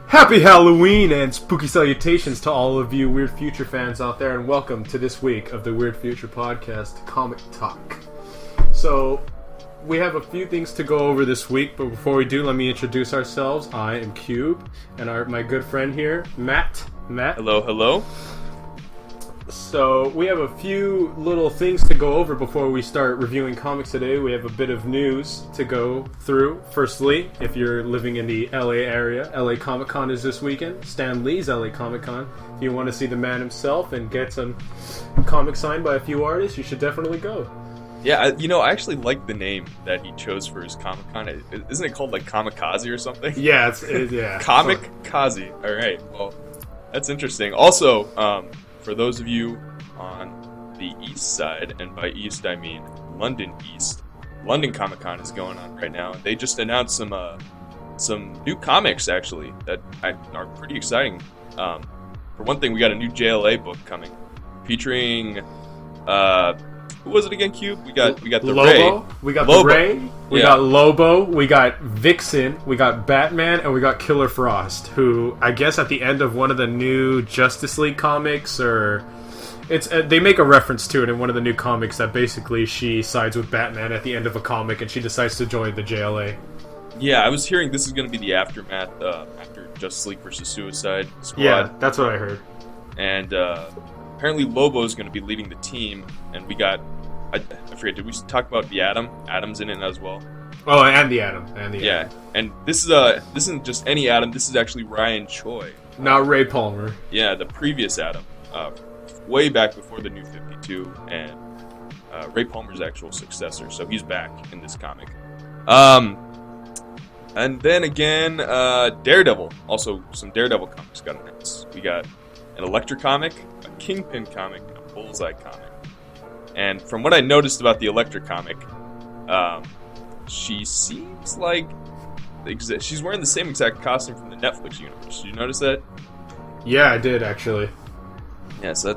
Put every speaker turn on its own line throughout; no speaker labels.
Happy Halloween and spooky salutations to all of you Weird Future fans out there, and welcome to this week of the Weird Future Podcast, Comic Talk. So, we have a few things to go over this week, but before we do, let me introduce ourselves. I am Cube, and my good friend here, Matt.
Hello, hello.
So, we have a few little things to go over before we start reviewing comics today. We have a bit of news to go through. Firstly, if you're living in the LA area, LA Comic Con is this weekend. Stan Lee's LA Comic Con. If you want to see the man himself and get some comics signed by a few artists, you should definitely go.
Yeah, I actually like the name that he chose for his Comic Con. Isn't it called like Kamikaze or something?
Yeah, yeah.
Kamikaze. All right. Well, that's interesting. Also, for those of you on the east side, and by east I mean London East, London Comic Con is going on right now, and they just announced some new comics actually that are pretty exciting. For one thing, we got a new JLA book coming, featuring who was it again? Cube. We got the
Lobo.
Ray.
We got
Lobo.
the Ray. We got Lobo. We got Vixen. We got Batman, and we got Killer Frost, who I guess at the end of one of the new Justice League comics, or they make a reference to it in one of the new comics that basically she sides with Batman at the end of a comic, and she decides to join the JLA.
Yeah, I was hearing this is going to be the aftermath after Justice League versus Suicide Squad.
Yeah, that's what I heard. And
apparently Lobo is going to be leading the team, and we got. I forget, did we talk about the Atom? Atom's in it as well.
Oh, and the Atom.
Yeah, and this isn't just any Atom, this is actually Ryan Choi.
Not Ray Palmer.
Yeah, the previous Atom. Way back before the New 52, and Ray Palmer's actual successor, so he's back in this comic. And then again, Daredevil. Also, some Daredevil comics got announced. We got an Elektra comic, a Kingpin comic, and a Bullseye comic. And from what I noticed about the Elektra comic, she seems like she's wearing the same exact costume from the Netflix universe. Did you notice that?
Yeah, I did actually.
Yeah, so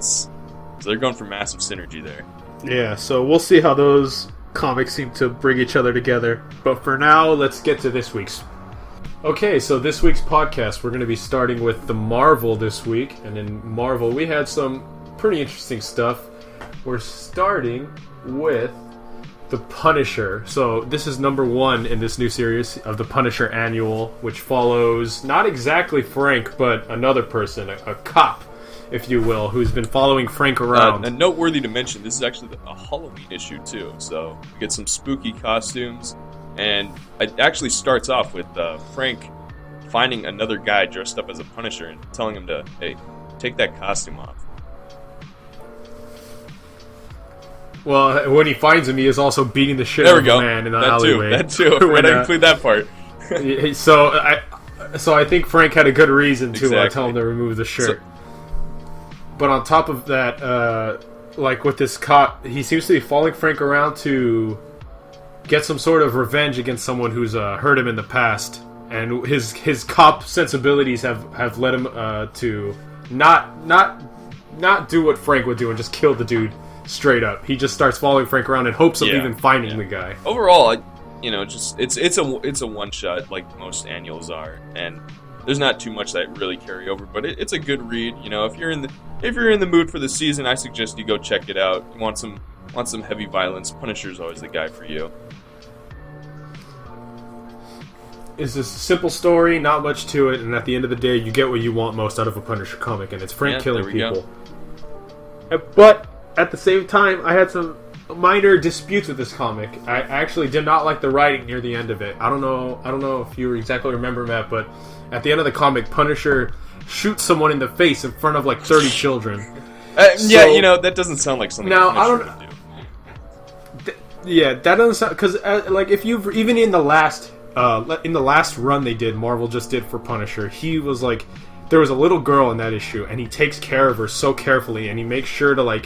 they're going for massive synergy there.
Yeah, so we'll see how those comics seem to bring each other together. But for now, let's get to this week's. Okay, so this week's podcast, we're going to be starting with the Marvel this week. And in Marvel, we had some pretty interesting stuff. We're starting with The Punisher. So this is number 1 in this new series of The Punisher Annual, which follows not exactly Frank, but another person, a cop, if you will, who's been following Frank around.
And noteworthy to mention, this is actually a Halloween issue too, so we get some spooky costumes, and it actually starts off with Frank finding another guy dressed up as a Punisher and telling him to, hey, take that costume off.
Well, when he finds him, he is also beating the shit out of the man in the alleyway.
That too. When I include that part.
So I think Frank had a good reason to tell him to remove the shirt. But on top of that, like with this cop, he seems to be following Frank around to get some sort of revenge against someone who's hurt him in the past. And his cop sensibilities have led him to not do what Frank would do and just kill the dude straight up. He just starts following Frank around in hopes of even finding the guy. Overall,
it's a one shot like most annuals are, and there's not too much that really carry over, but it's a good read. If you're in the mood for the season, I suggest you go check it out. You want some heavy violence, Punisher's always the guy for you.
It's a simple story, not much to it, and at the end of the day, you get what you want most out of a Punisher comic, and it's Frank killing people. But at the same time, I had some minor disputes with this comic. I actually did not like the writing near the end of it. I don't know if you exactly remember, Matt, but at the end of the comic, Punisher shoots someone in the face in front of like 30 children.
That doesn't sound like something Punisher would do.
That doesn't sound, because like if you've even in the last run they did, Marvel just did for Punisher, he was like, there was a little girl in that issue, and he takes care of her so carefully, and he makes sure to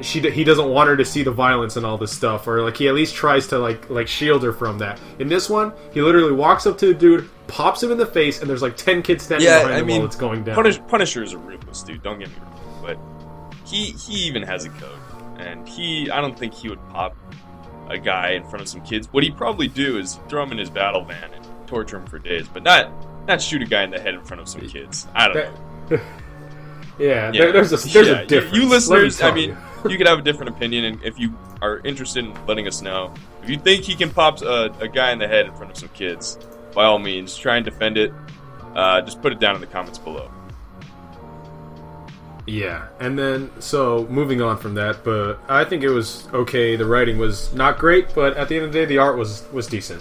he doesn't want her to see the violence and all this stuff, or like he at least tries to like shield her from that. In this one, he literally walks up to the dude, pops him in the face, and there's like 10 kids standing behind him while it's going down.
Punisher is a ruthless dude, don't get me wrong, but he even has a code, and I don't think he would pop a guy in front of some kids. What he'd probably do is throw him in his battle van and torture him for days, but not shoot a guy in the head in front of some kids. I don't know.
Yeah, there's a difference.
You listeners, I mean, you could have a different opinion, and if you are interested in letting us know, if you think he can pop a guy in the head in front of some kids, by all means, try and defend it. Just put it down in the comments below.
Yeah, and then, so, moving on from that, but I think it was okay. The writing was not great, but at the end of the day, the art was decent.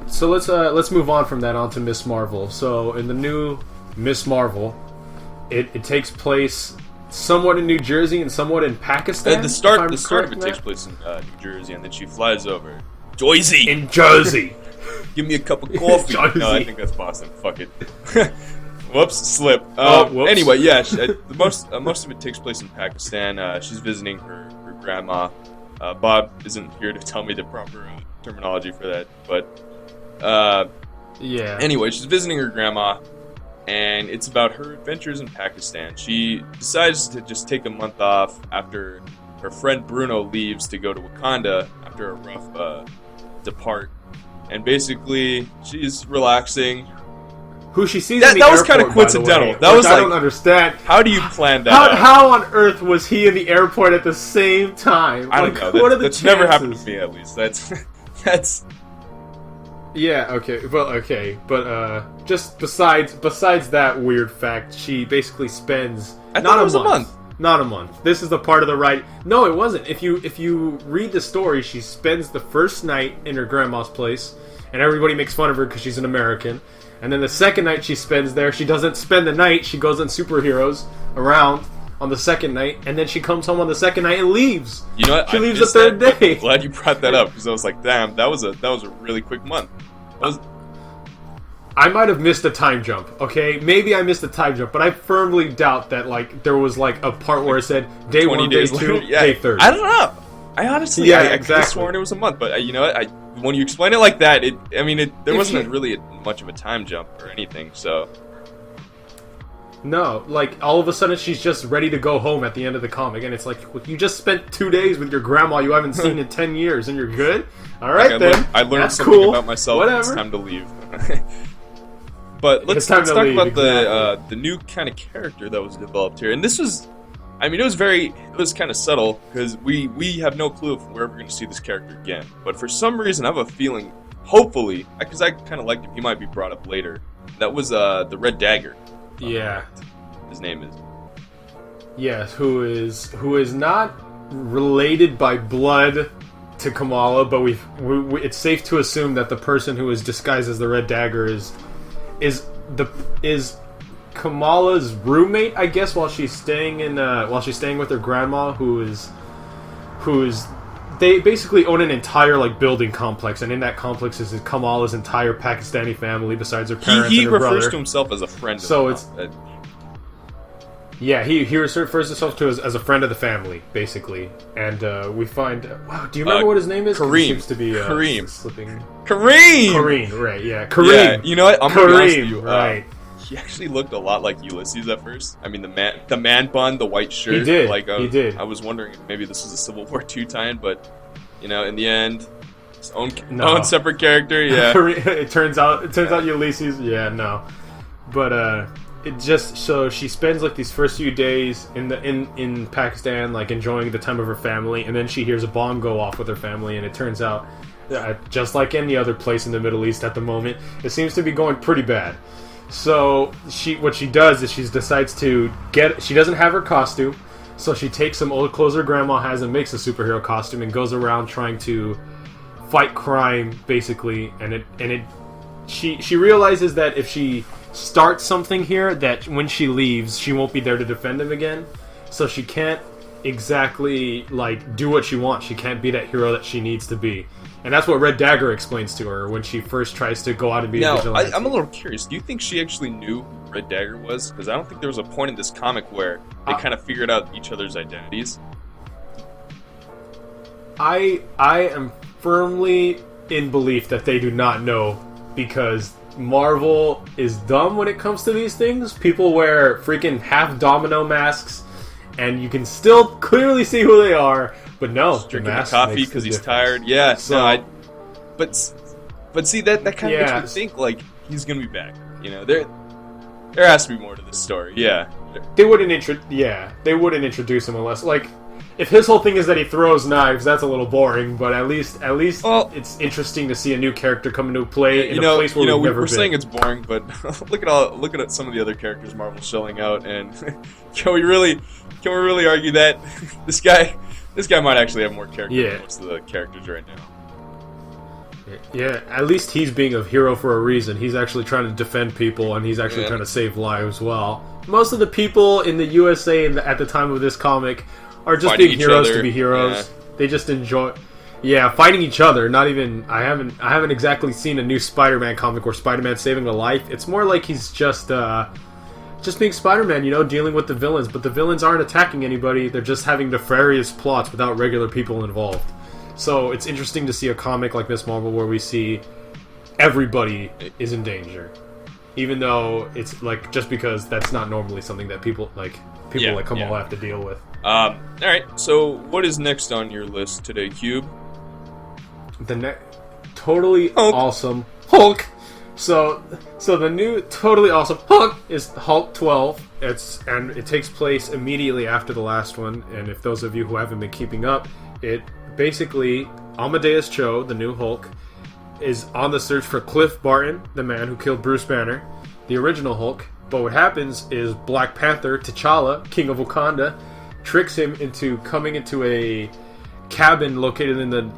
So let's move on from that on to Ms. Marvel. So, in the new Ms. Marvel, it takes place somewhat in New Jersey and somewhat in Pakistan.
The start of it takes place in New Jersey, and then she flies over. Joyzee!
In Jersey!
Give me a cup of coffee. No, I think that's Boston. Fuck it. Whoops, slip. Whoops. Anyway, yeah, most of it takes place in Pakistan. She's visiting her grandma. Bob isn't here to tell me the proper terminology for that, but
yeah.
Anyway, she's visiting her grandma, and it's about her adventures in Pakistan. She decides to just take a month off after her friend Bruno leaves to go to Wakanda after a rough depart, and basically she's relaxing.
Who she sees
that,
in the
that was
airport,
kind of coincidental.
That was
like,
I don't understand.
How do you plan that?
How on earth was he in the airport at the same time?
I don't know.
What are the
that's
chances?
Never happened to me, at least. That's.
Yeah. Okay. Well. Okay. But just besides that weird fact, she basically spends not a month. Not a month. This is the part of the right. No, it wasn't. If you read the story, she spends the first night in her grandma's place, and everybody makes fun of her because she's an American. And then the second night she spends there, she doesn't spend the night. She goes on superheroes around on the second night, and then she comes home on the second night and leaves.
You know what?
She leaves the third day.
I'm glad you brought that up because I was like, damn, that was a really quick month.
I might have missed a time jump. Okay, maybe I missed a time jump, but I firmly doubt that there was a part where it said day 1, day 2, day 30.
I don't know. I honestly, I could have sworn it was a month, but you know what? When you explain it like that, there wasn't really much of a time jump or anything. So
no, all of a sudden she's just ready to go home at the end of the comic, and it's like you just spent 2 days with your grandma you haven't seen in 10 years, and you're good. All right, then
I learned
That's
something
cool.
about myself.
Whatever.
It's time to leave. But let's talk about the new kind of character that was developed here, and this was. I mean, it was kind of subtle, because we have no clue if we're ever going to see this character again. But for some reason, I have a feeling, hopefully, because I kind of liked him, he might be brought up later. That was the Red Dagger.
Yeah.
His name is.
Yes, who is not related by blood to Kamala, but it's safe to assume that the person who is disguised as the Red Dagger is Kamala's roommate, I guess, while she's staying with her grandma, who is they basically own an entire building complex, and in that complex is Kamala's entire Pakistani family besides her parents and her brother.
He refers to himself as a friend.
So it's yeah, he refers himself to as a friend of the family, basically, and we find. Wow, do you remember what his name is?
Kareem.
He seems to be
Kareem.
Slipping.
Kareem,
right? Yeah, Kareem.
Yeah, you know what? I'm gonna be honest with you.
Right.
He actually looked a lot like Ulysses at first. I mean, the man bun, the white shirt.
He did.
He
did.
I was wondering if maybe this was a Civil War II tie-in, but in the end, his own separate character. Yeah.
it turns out Ulysses. Yeah, no, but it just so she spends these first few days in Pakistan, enjoying the time of her family, and then she hears a bomb go off with her family, and it turns out, just like any other place in the Middle East at the moment, it seems to be going pretty bad. So what she does is she decides to she doesn't have her costume, so she takes some old clothes her grandma has and makes a superhero costume and goes around trying to fight crime, basically. And she realizes that if she starts something here, that when she leaves, she won't be there to defend him again. So she can't exactly do what she wants. She can't be that hero that she needs to be. And that's what Red Dagger explains to her when she first tries to go out and be a vigilante.
I'm a little curious. Do you think she actually knew who Red Dagger was? Because I don't think there was a point in this comic where they kind of figured out each other's identities.
I am firmly in belief that they do not know, because Marvel is dumb when it comes to these things. People wear freaking half domino masks, and you can still clearly see who they are. But no,
just drinking the coffee because he's tired. Yeah, so but see that kind of makes me think he's gonna be back. You know, there has to be more to this story. Yeah.
They wouldn't introduce him unless, like, if his whole thing is that he throws knives, that's a little boring. But at least it's interesting to see a new character come into play in a place where we've never been.
We're saying it's boring, but look at some of the other characters Marvel's shelling out, and can we really argue that this guy might actually have more character than most of the characters right now?
Yeah, at least he's being a hero for a reason. He's actually trying to defend people, and he's actually trying to save lives. Well, most of the people in the USA at the time of this comic are just being heroes to be heroes. Yeah. They just enjoy, fighting each other. Not even I haven't exactly seen a new Spider-Man comic where Spider-Man's saving a life. It's more like he's just being Spider-Man, dealing with the villains. But the villains aren't attacking anybody. They're just having nefarious plots without regular people involved. So it's interesting to see a comic like Ms. Marvel where we see everybody is in danger, even though it's like just because that's not normally something that people like Kamal have to deal with.
All right. So what is next on your list today, Cube?
The totally awesome Hulk. So the new totally awesome Hulk is Hulk 12. It takes place immediately after the last one. And if those of you who haven't been keeping up, it basically Amadeus Cho, the new Hulk, is on the search for Cliff Barton, the man who killed Bruce Banner, the original Hulk. But what happens is Black Panther, T'Challa, King of Wakanda, tricks him into coming into a cabin located in the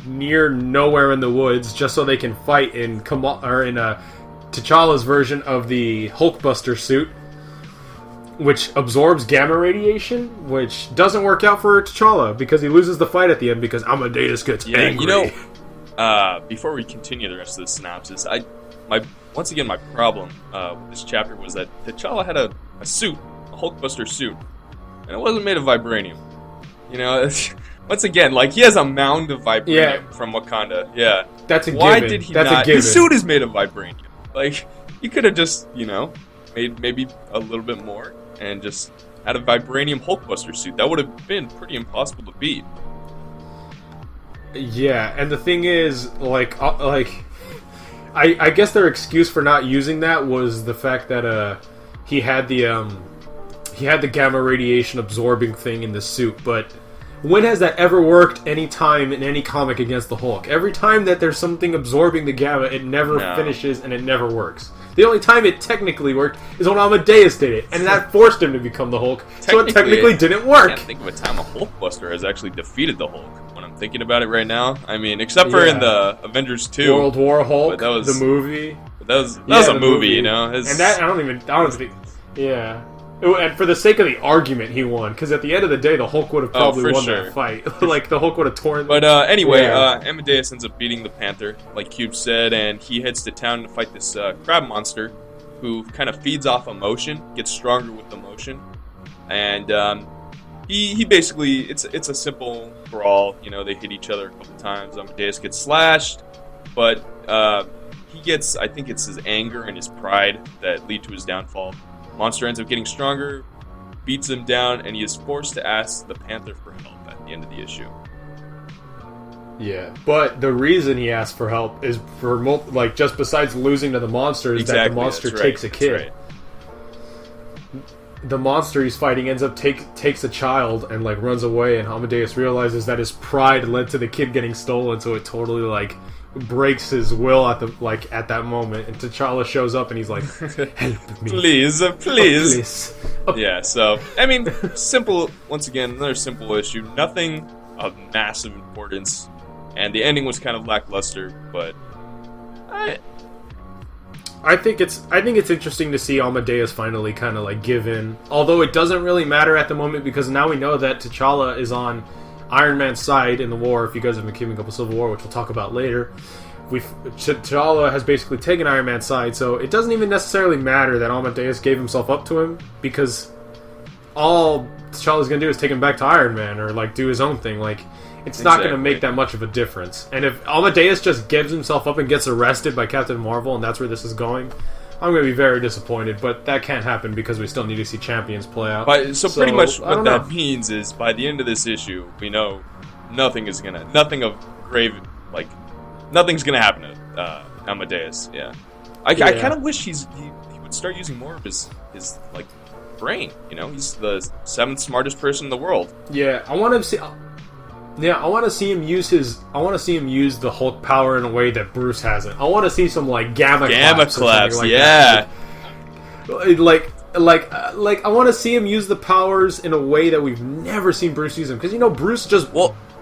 near nowhere in the woods, just so they can fight in T'Challa's version of the Hulkbuster suit, which absorbs gamma radiation, which doesn't work out for T'Challa because he loses the fight at the end because Amadeus gets angry.
Before we continue the rest of the synopsis, my problem with this chapter was that T'Challa had a suit, a Hulkbuster suit, and it wasn't made of vibranium. Once again, like, he has a mound of vibranium from Wakanda. Yeah,
that's a given.
Why did he
not?
A given. His suit is made of vibranium. Like, he could have just, made maybe a little bit more and just had a vibranium Hulkbuster suit. That would have been pretty impossible to beat.
Yeah, and the thing is, I guess their excuse for not using that was the fact that he had the gamma radiation absorbing thing in the suit, but when has that ever worked any time in any comic against the Hulk? Every time that there's something absorbing the gamma, it never finishes and it never works. The only time it technically worked is when Amadeus did it, and that forced him to become the Hulk, so it technically didn't work.
I can't think of a time a Hulkbuster has actually defeated the Hulk. When I'm thinking about it right now, I mean, except for in the Avengers 2.
World War Hulk, the movie.
That was a movie,
And that, I don't think, and for the sake of the argument, he won. Because at the end of the day, the Hulk would have probably won that fight. Like, the Hulk would have torn...
But anyway, Amadeus ends up beating the Panther, like Cube said, and he heads to town to fight this crab monster who kind of feeds off emotion, gets stronger with emotion. And he basically... It's a simple brawl. They hit each other a couple times. Amadeus gets slashed, but he gets... I think it's his anger and his pride that lead to his downfall. Monster ends up getting stronger, beats him down, and he is forced to ask the Panther for help at the end of the issue.
Yeah, but the reason he asks for help is for, just besides losing to the monster, is that the monster takes a kid. The monster he's fighting ends up takes a child and, runs away, and Amadeus realizes that his pride led to the kid getting stolen, so it totally, breaks his will at that moment, and T'Challa shows up and he's like, "Help me,
please."
Oh.
Yeah, so I mean, simple. Once again, another simple issue. Nothing of massive importance, and the ending was kind of lackluster. But
I think it's interesting to see Amadeus finally kind of give in. Although it doesn't really matter at the moment because now we know that T'Challa is on Iron Man's side in the war. If you guys have been keeping up with Civil War, which we'll talk about later, T'Challa has basically taken Iron Man's side, so it doesn't even necessarily matter that Amadeus gave himself up to him, because all T'Challa's gonna do is take him back to Iron Man or do his own thing. It's not gonna make that much of a difference. And if Amadeus just gives himself up and gets arrested by Captain Marvel, and that's where this is going, I'm going to be very disappointed, but that can't happen because we still need to see Champions play out.
So pretty much what that means is by the end of this issue, we know nothing's going to happen to Amadeus. Yeah. I kind of wish he would start using more of his like brain. You know, he's the 7th smartest person in the world.
Yeah, I want to see. Yeah, I want to see him use the Hulk power in a way that Bruce hasn't. I want to see some like gamma claps. Like
yeah.
That. Like I want to see him use the powers in a way that we've never seen Bruce use them. Because Bruce just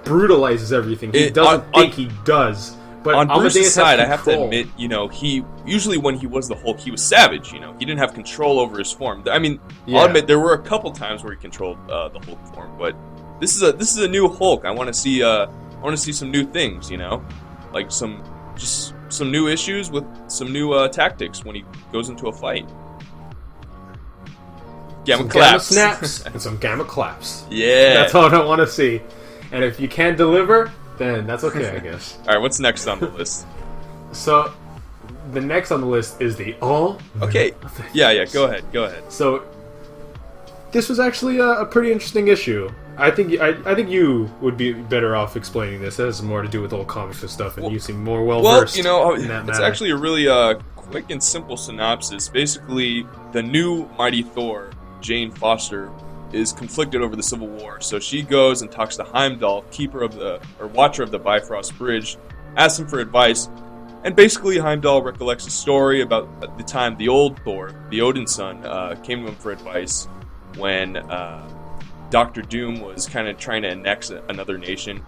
brutalizes everything. He doesn't think he does. But
on Bruce's side, I have to
control.
admit, he usually when he was the Hulk, he was savage. He didn't have control over his form. I mean, I'll admit there were a couple times where he controlled the Hulk form, but this is a new Hulk. I want to see some new things. Like some new issues with some new tactics when he goes into a fight. Gamma
snaps and some gamma claps.
Yeah,
that's all I want to see. And if you can't deliver, then that's okay, I guess.
All right, what's next on the list?
So, the next on the list is the
Okay. Yeah. Go ahead.
So, this was actually a pretty interesting issue. I think you would be better off explaining this. It has more to do with old comics and stuff, and you seem more well-versed in that
it's
matter.
actually a really quick and simple synopsis. Basically, the new Mighty Thor, Jane Foster, is conflicted over the Civil War. So she goes and talks to Heimdall, watcher of the Bifrost Bridge, asks him for advice, and basically Heimdall recollects a story about the time the old Thor, the Odin's son, came to him for advice when Dr. Doom was kind of trying to annex another nation.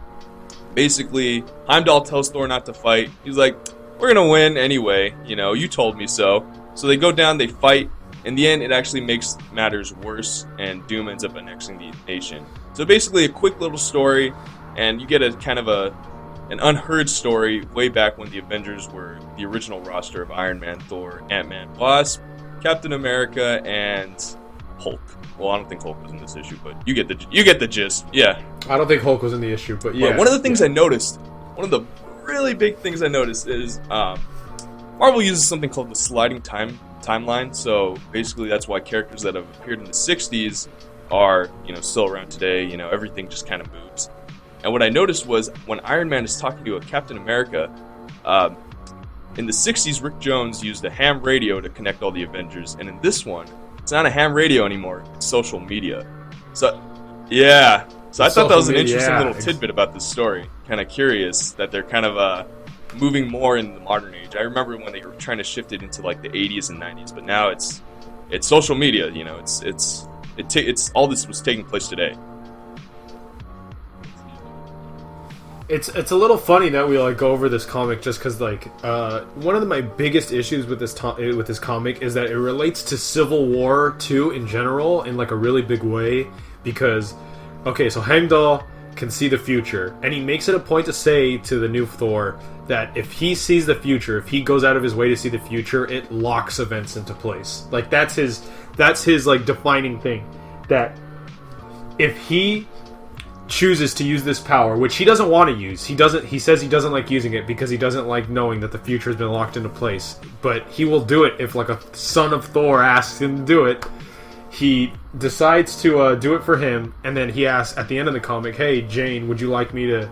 Basically, Heimdall tells Thor not to fight. He's like, we're gonna win anyway, you told me so. So they go down, they fight. In the end, it actually makes matters worse, and Doom ends up annexing the nation. So basically, a quick little story, and you get a kind of an unheard story way back when the Avengers were the original roster of Iron Man, Thor, Ant-Man, Wasp, Captain America, and Hulk. Well, I don't think Hulk was in this issue, but you get the gist. Yeah.
I don't think Hulk was in the issue, but yeah.
But one of the things I noticed, one of the really big things I noticed is Marvel uses something called the sliding timeline. So basically, that's why characters that have appeared in the 60s are, still around today. Everything just kind of moves. And what I noticed was when Iron Man is talking to a Captain America, in the 60s, Rick Jones used a ham radio to connect all the Avengers, and in this one, it's not a ham radio anymore, it's social media. So, yeah. So I thought that was an interesting little tidbit about this story. Kind of curious that they're kind of moving more in the modern age. I remember when they were trying to shift it into like the 80s and 90s, but now it's social media. It's all this was taking place today.
It's a little funny that we go over this comic just because one of my biggest issues with this comic is that it relates to Civil War 2 in general in a really big way because so Heimdall can see the future, and he makes it a point to say to the new Thor that if he sees the future, if he goes out of his way to see the future, it locks events into place. That's his defining thing, that if he chooses to use this power, which he doesn't want to use, he says he doesn't like using it because he doesn't like knowing that the future has been locked into place, but he will do it if a son of Thor asks him to do it. He decides to do it for him, and then he asks at the end of the comic, hey Jane, would you like me to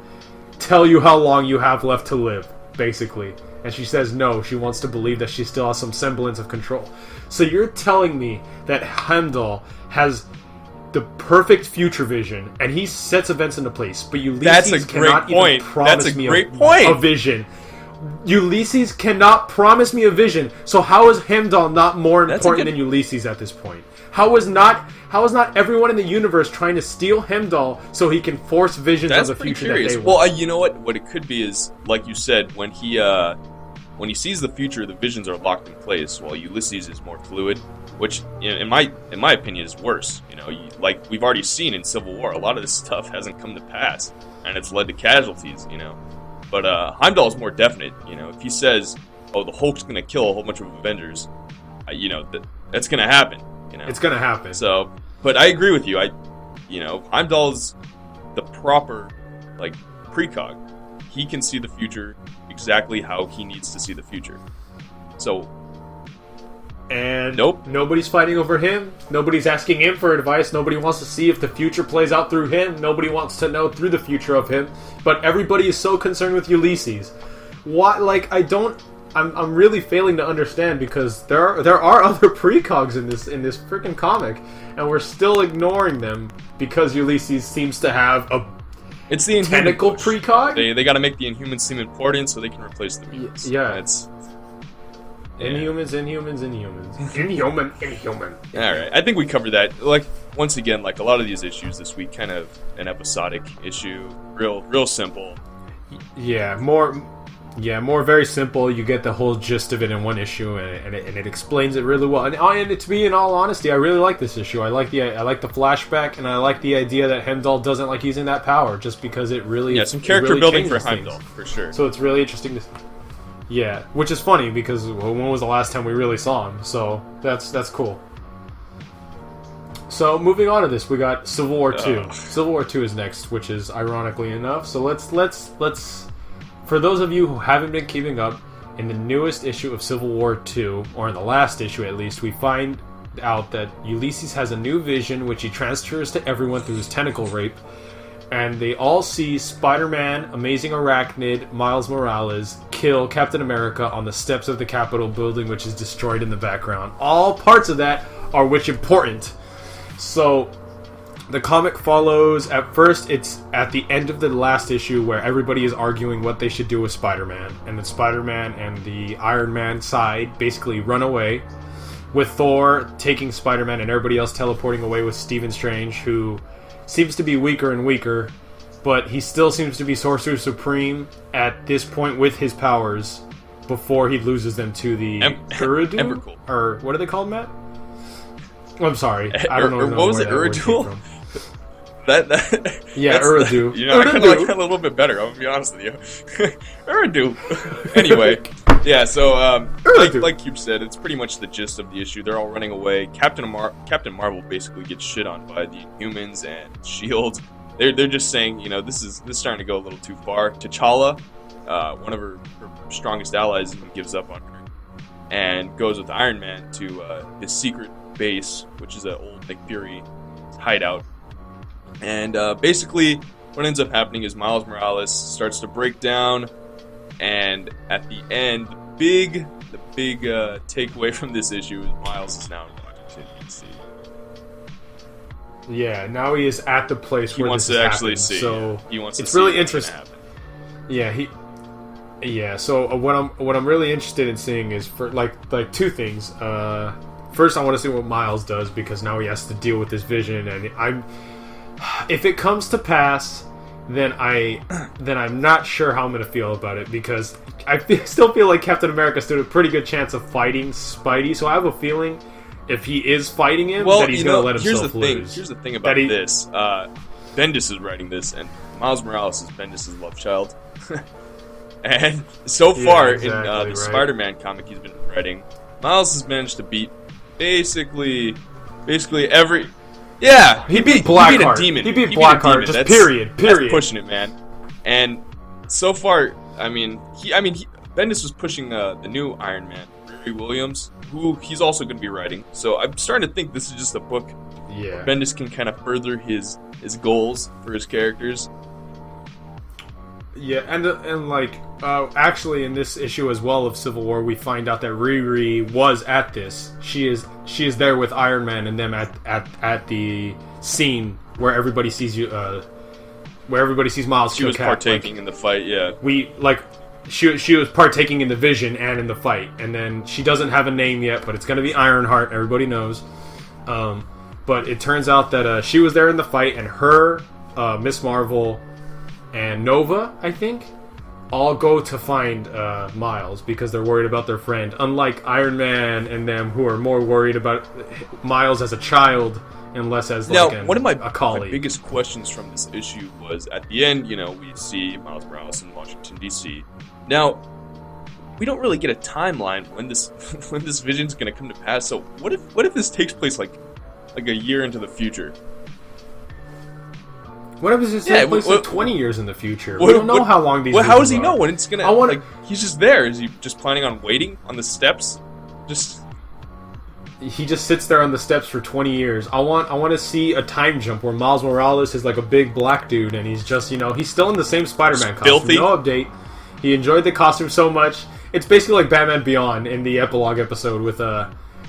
tell you how long you have left to live, basically. And she says no, she wants to believe that she still has some semblance of control. So you're telling me that Heimdall has the perfect future vision, and he sets events into place, but Ulysses cannot even promise me a vision. Ulysses cannot promise me a vision, so how is Heimdall not more important than Ulysses at this point? How is not everyone in the universe trying to steal Heimdall so he can force visions of the future
curious.
that they want?
Well, you know what it could be is, like you said, when he sees the future, the visions are locked in place, while Ulysses is more fluid, which, in my opinion, is worse. Like we've already seen in Civil War, a lot of this stuff hasn't come to pass, and it's led to casualties. But Heimdall is more definite. If he says, "Oh, the Hulk's going to kill a whole bunch of Avengers," that's going to happen.
It's going to happen.
So, but I agree with you. Heimdall's the proper precog. He can see the future exactly how he needs to see the future. So,
and
nope,
nobody's fighting over him. Nobody's asking him for advice. Nobody wants to see if the future plays out through him. Nobody wants to know through the future of him. But everybody is so concerned with Ulysses. What? I'm really failing to understand, because there are other Pre-Cogs in this freaking comic, and we're still ignoring them because Ulysses seems to have a
it's the
tentacle Pre-Cog.
They got to make the Inhumans seem important so they can replace the mutants.
Yeah,
it's
Inhumans. Inhuman.
All right, I think we covered that. Like, once again, like a lot of these issues this week, kind of an episodic issue, real simple.
Yeah, more very simple. You get the whole gist of it in one issue, and it explains it really well. And to be in all honesty, I really like this issue. I like the flashback, and I like the idea that Heimdall doesn't like using that power, just because it really
some character
really
building for
changes
Heimdall
things.
for sure.
So it's really interesting to. Yeah, which is funny because when was the last time we really saw him? So that's cool. So moving on to this, we got Civil War 2. Civil War 2 is next, which is ironically enough. So let's for those of you who haven't been keeping up, in the newest issue of Civil War 2, or in the last issue at least, we find out that Ulysses has a new vision which he transfers to everyone through his tentacle rape. And they all see Spider-Man, Amazing Arachnid, Miles Morales kill Captain America on the steps of the Capitol building, which is destroyed in the background. All parts of that are which important. So the comic follows. At first, it's at the end of the last issue where everybody is arguing what they should do with Spider-Man. And then Spider-Man and the Iron Man side basically run away, with Thor taking Spider-Man and everybody else teleporting away with Stephen Strange, who seems to be weaker and weaker, but he still seems to be Sorcerer Supreme at this point with his powers before he loses them to the Urdu? Or what are they called, Matt? I'm sorry. I don't know.
What was it, Urdu?
Yeah, Urdu.
You know, I kind of like that a little bit better, I'm going to be honest with you. Urdu. Anyway, yeah, so like you said, it's pretty much the gist of the issue. They're all running away. Captain Marvel basically gets shit on by the Inhumans and S.H.I.E.L.D. They're just saying, you know, this is starting to go a little too far. T'Challa, one of her strongest allies, even gives up on her and goes with Iron Man to his secret base, which is an old Nick Fury hideout. And basically, what ends up happening is Miles Morales starts to break down, and at the end, the big takeaway from this issue is Miles is now in Washington, D.C.
Yeah, now he is at the place where
he wants
this
to
is
actually
happening.
see.
So
he wants to
it's
see
really
what's
interesting.
gonna happen.
Yeah, so what I'm really interested in seeing is for like two things. First, I want to see what Miles does, because now he has to deal with this vision, and if it comes to pass, then I'm not sure how I'm going to feel about it, because I still feel like Captain America stood a pretty good chance of fighting Spidey. So I have a feeling if he is fighting him, that he's going to let himself lose.
Here's the thing about this. Bendis is writing this, and Miles Morales is Bendis' love child. And so far in the Spider-Man comic he's been writing, Miles has managed to beat basically every. Yeah,
he beat Blackheart.
He beat a demon.
He beat Blackheart. Just period.
That's pushing it, man. And so far, Bendis was pushing the new Iron Man, Riri Williams, who he's also going to be writing. So I'm starting to think this is just a book where Bendis can kind of further his goals for his characters.
Yeah, and like actually in this issue as well of Civil War, we find out that Riri was at this. She is there with Iron Man and them at the scene where everybody sees Miles.
She was partaking in the fight. Yeah,
she was partaking in the vision and in the fight, and then she doesn't have a name yet, but it's gonna be Ironheart. Everybody knows. But it turns out that she was there in the fight, and her, Ms.Marvel, and Nova, I think, all go to find Miles because they're worried about their friend. Unlike Iron Man and them, who are more worried about Miles as a child and less as
one of my
colleague.
My biggest questions from this issue was at the end. You know, we see Miles Morales in Washington D.C. Now, we don't really get a timeline when this vision's going to come to pass. So what if this takes place like a year into the future?
What if this takes place like 20 years in the future? We don't know how long these.
Well, how does he know when it's gonna?
He's
just there. Is he just planning on waiting on the steps?
He just sits there on the steps for 20 years. I want to see a time jump where Miles Morales is like a big black dude, and he's just he's still in the same Spider-Man costume.
Filthy.
No update. He enjoyed the costume so much, it's basically like Batman Beyond in the epilogue episode with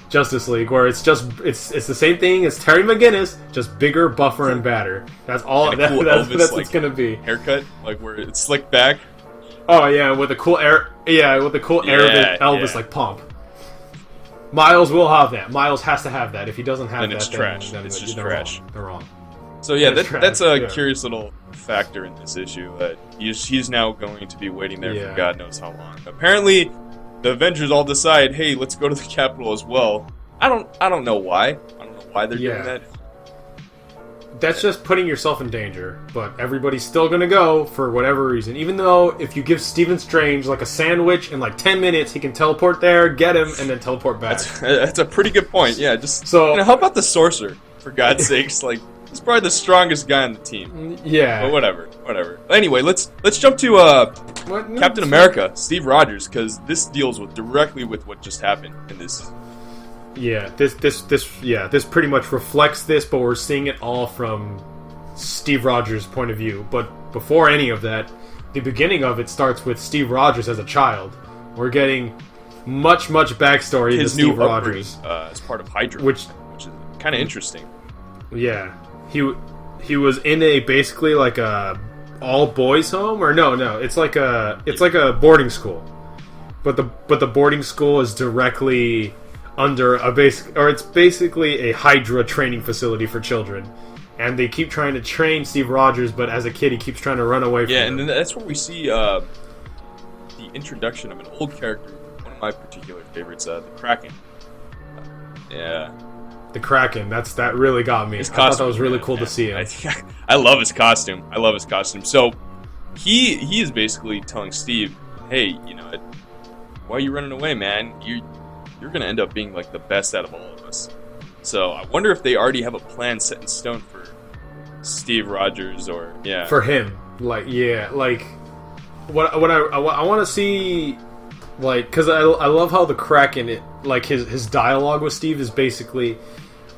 Justice League, where it's the same thing as Terry McGinnis, just bigger, buffer, and badder. That's all.
And a cool
that's
Elvis,
what
like,
it's gonna be.
Haircut, like where it's slicked back.
Oh yeah, with the cool air. Yeah, with the cool Elvis like pump. Miles will have that. Miles has to have that. If he doesn't have
Then
that,
it's trash.
Then
It's just
they're
trash.
Wrong. They're wrong.
So yeah, that's a
yeah.
curious little factor in this issue. That he's now going to be waiting there for God knows how long. Apparently, the Avengers all decide, hey, let's go to the Capitol as well. I don't know why. I don't know why they're doing that.
That's just putting yourself in danger, but everybody's still gonna go for whatever reason. Even though if you give Stephen Strange like a sandwich in like 10 minutes, he can teleport there, get him, and then teleport back.
That's a pretty good point. Yeah, just
so
how about the Sorcerer? For God's sakes, like he's probably the strongest guy on the team.
Yeah,
but whatever. Anyway, let's jump to Captain America, Steve Rogers, because this deals directly with what just happened in this.
Yeah, this pretty much reflects this, but we're seeing it all from Steve Rogers' point of view. But before any of that, the beginning of it starts with Steve Rogers as a child. We're getting much backstory to Steve Rogers
as part of Hydra,
which
is kind of interesting.
Yeah, he was in a basically like a all boys home, or no, it's like a boarding school, but the boarding school is directly under it's basically a Hydra training facility for children, and they keep trying to train Steve Rogers, but as a kid he keeps trying to run away from
them.
and
then that's where we see the introduction of an old character, one of my particular favorites, the Kraken.
The Kraken, that really got me. I thought that was really cool to see him.
I love his costume. So he is basically telling Steve, hey, why are you running away, man? You're going to end up being like the best out of all of us. So I wonder if they already have a plan set in stone for Steve Rogers, or
for him. What I want to see, because I love how the Kraken, his dialogue with Steve is basically,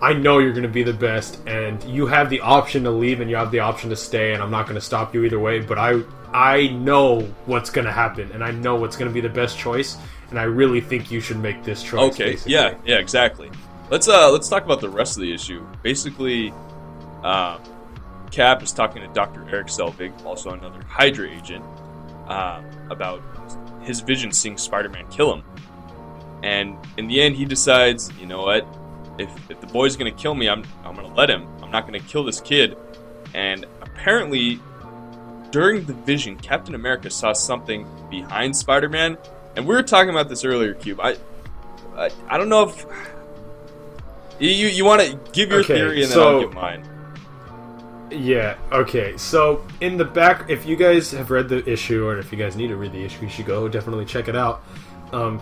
I know you're going to be the best, and you have the option to leave and you have the option to stay, and I'm not going to stop you either way, but I know what's going to happen, and I know what's going to be the best choice, and I really think you should make this choice.
Okay,
basically.
yeah, exactly. Let's talk about the rest of the issue. Basically, Cap is talking to Dr. Eric Selvig, also another Hydra agent, about his vision seeing Spider-Man kill him. And in the end, he decides, you know what? If the boy's going to kill me, I'm going to let him. I'm not going to kill this kid. And apparently, during the vision, Captain America saw something behind Spider-Man. And we were talking about this earlier, Cube. I don't know if you want to give your theory, and then I'll give mine.
Yeah, okay. So, in the back, if you guys have read the issue, or if you guys need to read the issue, you should go definitely check it out.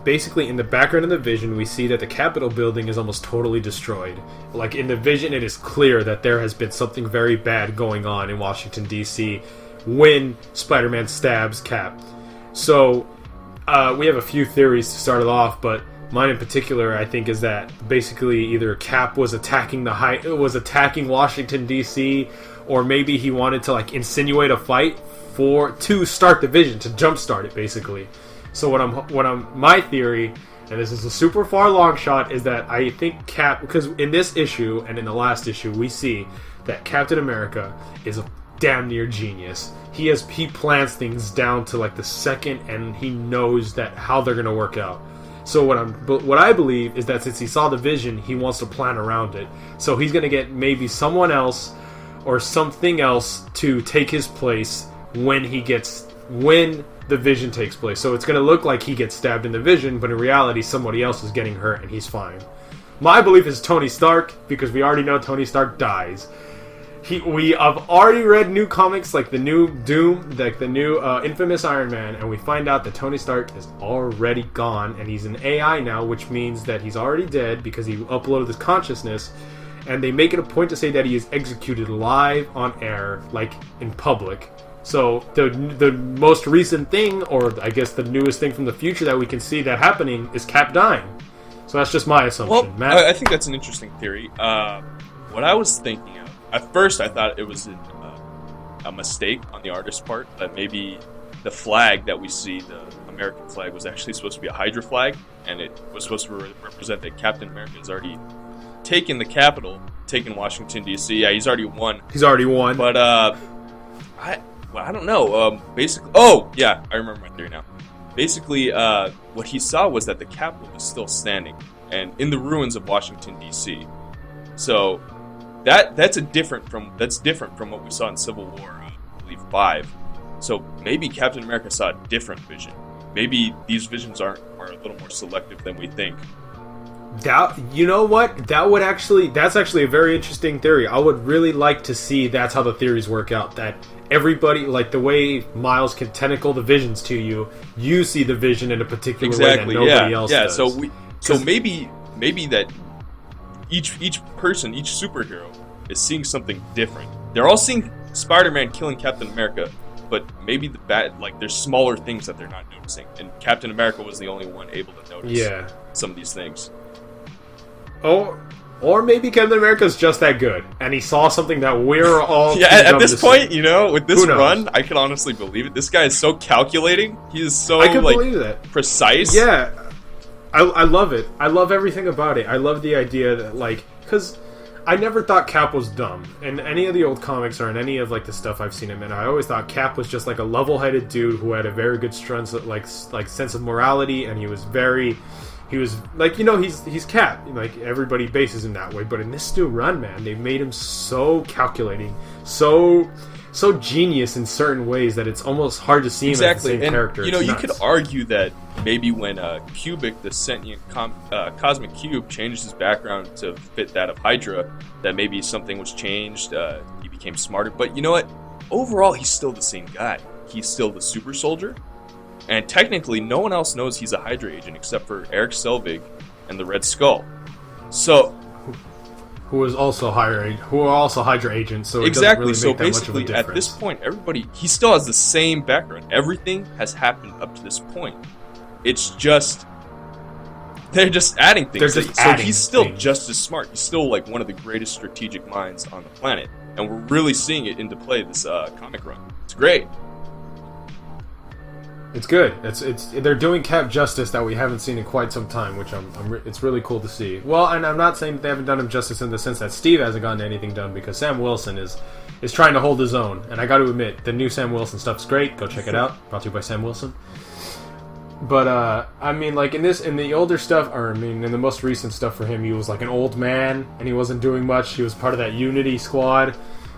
Basically, in the background of the vision, we see that the Capitol building is almost totally destroyed. Like, in the vision, it is clear that there has been something very bad going on in Washington, D.C. when Spider-Man stabs Cap. So, we have a few theories to start it off, but mine in particular, I think, is that basically either Cap was attacking Washington, D.C., or maybe he wanted to, insinuate a fight to start the vision, to jumpstart it, basically. So my theory, and this is a super far long shot, is that I think Cap, because in this issue and in the last issue, we see that Captain America is a damn near genius. He plans things down to the second, and he knows how they're going to work out. So what I believe is that since he saw the vision, he wants to plan around it. So he's going to get maybe someone else or something else to take his place when the vision takes place. So it's going to look like he gets stabbed in the vision, but in reality somebody else is getting hurt and he's fine. My belief is Tony Stark, because we already know Tony Stark dies. We have already read new comics like the new Doom, like the new Infamous Iron Man, and we find out that Tony Stark is already gone, and he's an AI now, which means that he's already dead because he uploaded his consciousness, and they make it a point to say that he is executed live on air, in public. So the most recent thing, or I guess the newest thing from the future that we can see that happening, is Cap dying. So that's just my assumption.
Well,
Matt?
I think that's an interesting theory. What I was thinking of, at first I thought it was a mistake on the artist's part, that maybe the flag that we see, the American flag was actually supposed to be a Hydra flag, and it was supposed to represent that Captain America has already taken the capital, taken Washington, D.C. Yeah, he's already won.
But,
I don't know. Basically... Oh, yeah, I remember my theory now. Basically, what he saw was that the capital was still standing, and in the ruins of Washington, D.C. So, that's different from what we saw in Civil War, I believe, 5. So, maybe Captain America saw a different vision. Maybe these visions are a little more selective than we think.
You know what? That's actually a very interesting theory. I would really like to see that's how the theories work out. That everybody, like the way Miles can tentacle the visions to you, you see the vision in a particular way that nobody else does.
So maybe that each person, each superhero is seeing something different. They're all seeing Spider-Man killing Captain America, but maybe there's smaller things that they're not noticing, and Captain America was the only one able to notice some of these things.
Or maybe Captain America's just that good, and he saw something that we're all
at this point, with this run, I can honestly believe it. This guy is so calculating. He is so
believe that.
Precise.
Yeah, I love it. I love everything about it. I love the idea that because I never thought Cap was dumb in any of the old comics or in any of the stuff I've seen him in. I always thought Cap was just a level-headed dude who had a very good sense of morality, and he was he's Cap. Everybody bases him that way. But in this new run, man, they've made him so calculating, so genius in certain ways that it's almost hard to see him as the same character.
You could argue that maybe when Cubic, the sentient cosmic cube, changed his background to fit that of Hydra, that maybe something was changed. He became smarter. But you know what? Overall, he's still the same guy. He's still the super soldier. And technically, no one else knows he's a Hydra agent except for Eric Selvig and the Red Skull. So,
who are also Hydra agents. So
exactly.
It doesn't really make
so
that much of a
basically, at this point, he still has the same background. Everything has happened up to this point. It's just they're just adding things. So he's still just as smart. He's still one of the greatest strategic minds on the planet, and we're really seeing it into play this comic run. It's great.
It's good. They're doing Cap justice that we haven't seen in quite some time, which it's really cool to see. Well, and I'm not saying that they haven't done him justice in the sense that Steve hasn't gotten anything done, because Sam Wilson is trying to hold his own. And I got to admit, the new Sam Wilson stuff's great. Go check it out. Brought to you by Sam Wilson. But in the older stuff, in the most recent stuff for him, he was an old man and he wasn't doing much. He was part of that Unity squad.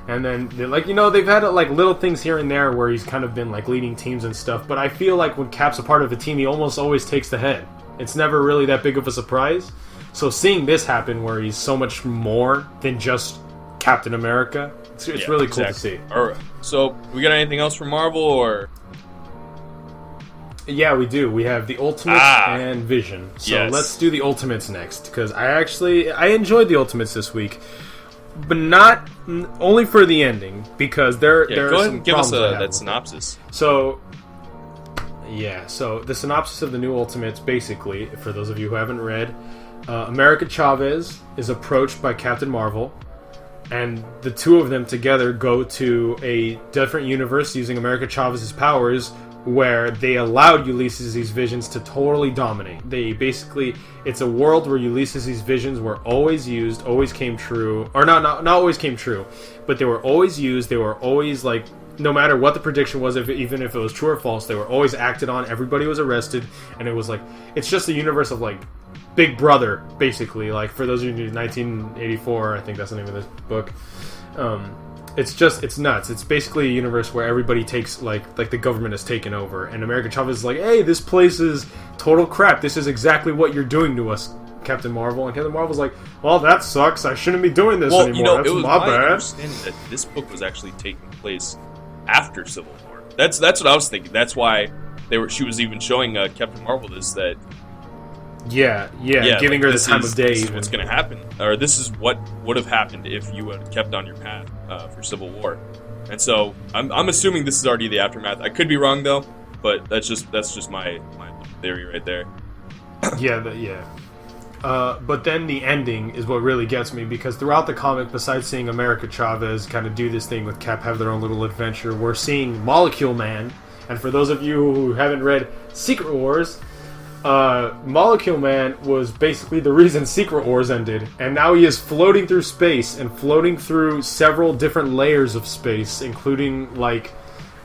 And then, they've had little things here and there where he's kind of been leading teams and stuff. But I feel when Cap's a part of a team, he almost always takes the head. It's never really that big of a surprise. So seeing this happen where he's so much more than just Captain America, it's really cool to see.
All right. So, we got anything else from Marvel, or?
Yeah, we do. We have the Ultimates and Vision. So let's do the Ultimates next, because I enjoyed the Ultimates this week. But not only for the ending, because there are
go ahead
some
and give us
problems
that synopsis.
So the synopsis of the new Ultimates, basically, for those of you who haven't read, America Chavez is approached by Captain Marvel, and the two of them together go to a different universe using America Chavez's powers, where they allowed Ulysses' visions to totally dominate. It's a world where Ulysses' visions were always used, always came true, or not always came true, but they were always used. They were always no matter what the prediction was, even if it was true or false, they were always acted on. Everybody was arrested, and it was it's just a universe of Big Brother, basically. For those of you who knew 1984, I think that's the name of this book. It's nuts. It's basically a universe where everybody takes, the government has taken over. And America Chavez is hey, this place is total crap. This is exactly what you're doing to us, Captain Marvel. And Captain Marvel's well, that sucks. I shouldn't be doing this anymore. That's
it was
my
my
bad.
understanding that this book was actually taking place after Civil War. That's what I was thinking. That's why she was even showing Captain Marvel this, that
Yeah, giving her the time of day.
This is what's going to happen, or this is what would have happened if you had kept on your path for Civil War. And so I'm assuming this is already the aftermath. I could be wrong though, but that's just my theory right there.
But then the ending is what really gets me, because throughout the comic, besides seeing America Chavez kind of do this thing with Cap, have their own little adventure, we're seeing Molecule Man And for those of you who haven't read Secret Wars, Molecule Man was basically the reason Secret Wars ended, and now he is floating through space and floating through several different layers of space, including like.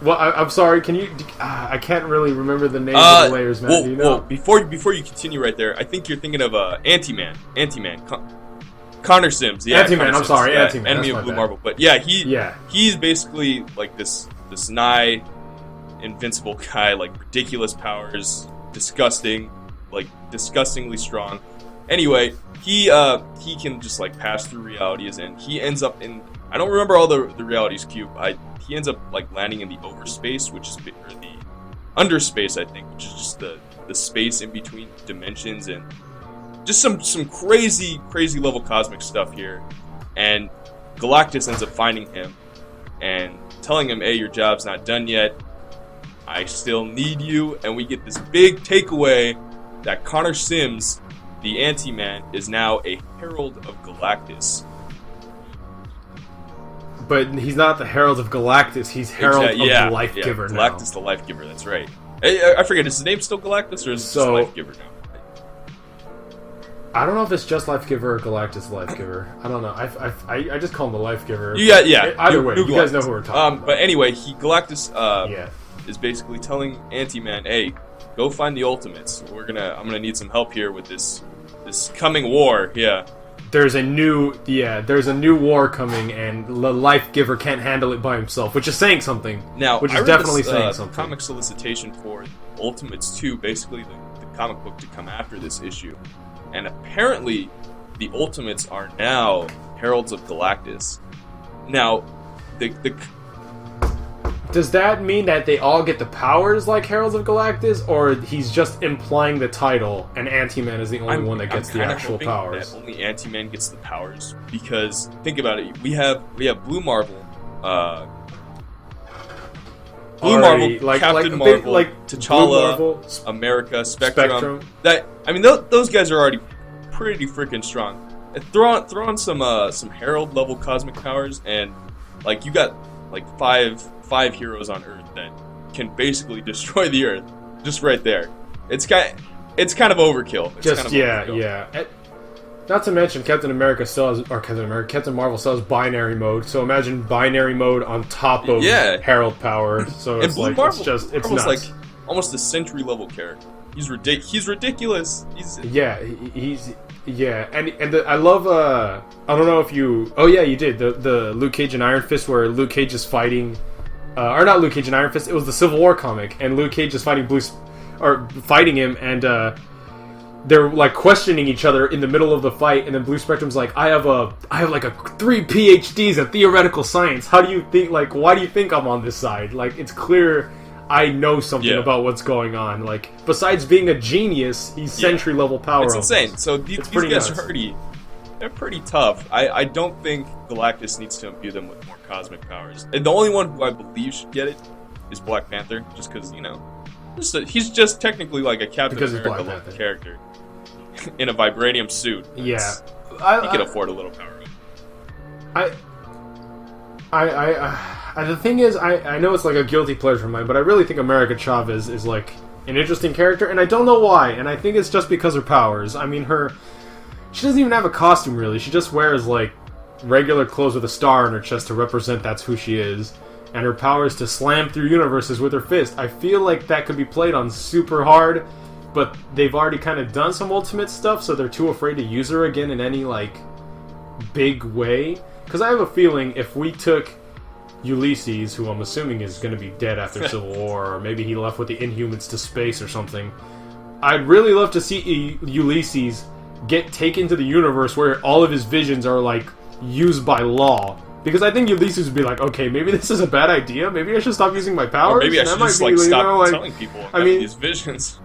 Well, I'm sorry. Can you? I can't really remember the names of the layers, man. Do you know?
Well, before you continue right there, I think you're thinking of Anti-Man. Connor Sims. Yeah,
Anti-Man. I'm sorry, Anti-Man.
Enemy of Blue Marvel. But yeah, he's basically like this nigh invincible guy, like ridiculous powers, disgustingly strong. Anyway, he can just like pass through realities, and he ends up in. I don't remember all the realities cube. He ends up like landing in the overspace, which is or the underspace, I think, which is just the space in between dimensions, and just some crazy level cosmic stuff here. And Galactus ends up finding him and telling him, "Hey, your job's not done yet. I still need you." And we get this big takeaway that Connor Sims, the Anti-Man, is now a Herald of Galactus.
But he's not the Herald of Galactus. He's Herald of the Life Giver now.
Galactus the Life Giver, that's right. I forget, is his name still Galactus, or is it just Life Giver now?
I don't know if it's just Life Giver or Galactus Life Giver. I don't know. I just call him the Life Giver.
Yeah.
Either way, you guys know who we're talking about.
But anyway, Galactus is basically telling Anti-Man, "Hey, go find the Ultimates. I'm gonna need some help here with this coming war." Yeah.
There's a new war coming, and the Life Giver can't handle it by himself, which is saying something.
Now,
which is definitely saying something.
Comic solicitation for Ultimates 2, basically the comic book to come after this issue, and apparently the Ultimates are now Heralds of Galactus. Now,
does that mean that they all get the powers like Heralds of Galactus, or he's just implying the title, and Anti-Man is the only one that gets the actual powers?
That only Anti-Man gets the powers, because think about it. We have Blue Marvel, Captain Marvel, T'Challa, Marvel, America, Spectrum. Those guys are already pretty freaking strong. And throw on some Herald level cosmic powers, and like you got like five heroes on Earth that can basically destroy the Earth, just right there. It's kind of overkill.
Yeah. Not to mention Captain Marvel still has binary mode. So imagine binary mode on top of Herald power. So it's like Marvel, it's nuts.
Like almost a Sentry level character. He's ridiculous.
I love I don't know if you you did the Luke Cage and Iron Fist, where Luke Cage is fighting or not Luke Cage and Iron Fist, it was the Civil War comic, and Luke Cage is fighting him, and they're like questioning each other in the middle of the fight, and then Blue Spectrum's like, I have like 3 PhDs in theoretical science. How do you think, like, why do you think I'm on this side? Like, it's clear I know something about what's going on. Like, besides being a genius, he's Sentry level power.
It's insane. So these guys are they're pretty tough. I don't think Galactus needs to imbue them with more cosmic powers. And the only one who I believe should get it is Black Panther, just because, he's just technically like a Captain America level character in a vibranium suit. He can afford a little power.
The thing is, I know it's like a guilty pleasure of mine, but I really think America Chavez is like an interesting character, and I don't know why, and I think it's just because her powers. I mean, she doesn't even have a costume, really. She just wears like regular clothes with a star on her chest to represent that's who she is, and her power is to slam through universes with her fist. I feel like that could be played on super hard, but they've already kind of done some Ultimate stuff, so they're too afraid to use her again in any like big way. Because I have a feeling if we took Ulysses, who I'm assuming is going to be dead after Civil War, or maybe he left with the Inhumans to space or something, I'd really love to see Ulysses get taken to the universe where all of his visions are like used by law. Because I think Ulysses would be like, okay, maybe this is a bad idea. Maybe I should stop using my powers.
Or maybe I should just stop telling people about these visions.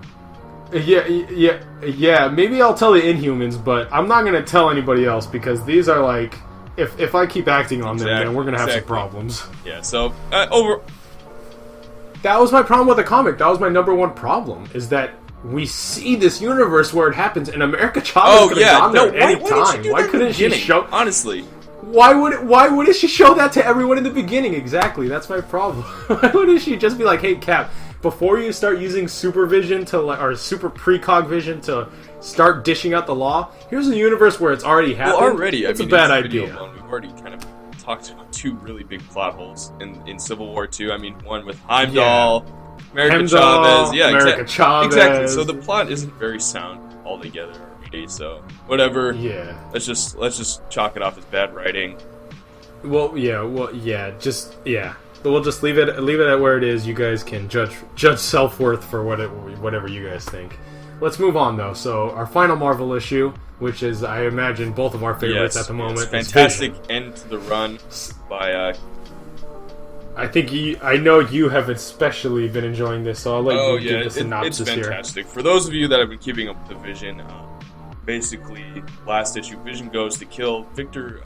Yeah. Maybe I'll tell the Inhumans, but I'm not going to tell anybody else, because these are like, if I keep acting on them, then we're going to have some problems.
Yeah. So
that was my problem with the comic. That was my number one problem, is that we see this universe where it happens, and America Chavez could have gone there at any time. Why couldn't she show?
Honestly,
why wouldn't she show that to everyone in the beginning? Exactly, that's my problem. Why wouldn't she just be like, "Hey, Cap, before you start using supervision or super precog vision to start dishing out the law, here's a universe where it's already happened.
Well, already,
it's a bad idea.
We've already kind of talked about two really big plot holes in Civil War 2. I mean, one with Heimdall, America Chavez. Yeah,
Chavez.
Exactly. So the plot isn't very sound altogether already. So whatever.
Yeah.
Let's just chalk it off as bad writing.
Well, yeah. We'll just leave it at where it is. You guys can judge self-worth for whatever you guys think. Let's move on though. So our final Marvel issue, which is I imagine both of our favorites at the moment.
It's fantastic end to the run by.
I know you have especially been enjoying this, so I'll let you give the synopsis
it's fantastic.
here.
For those of you that have been keeping up with the Vision, basically last issue, Vision goes to kill Victor.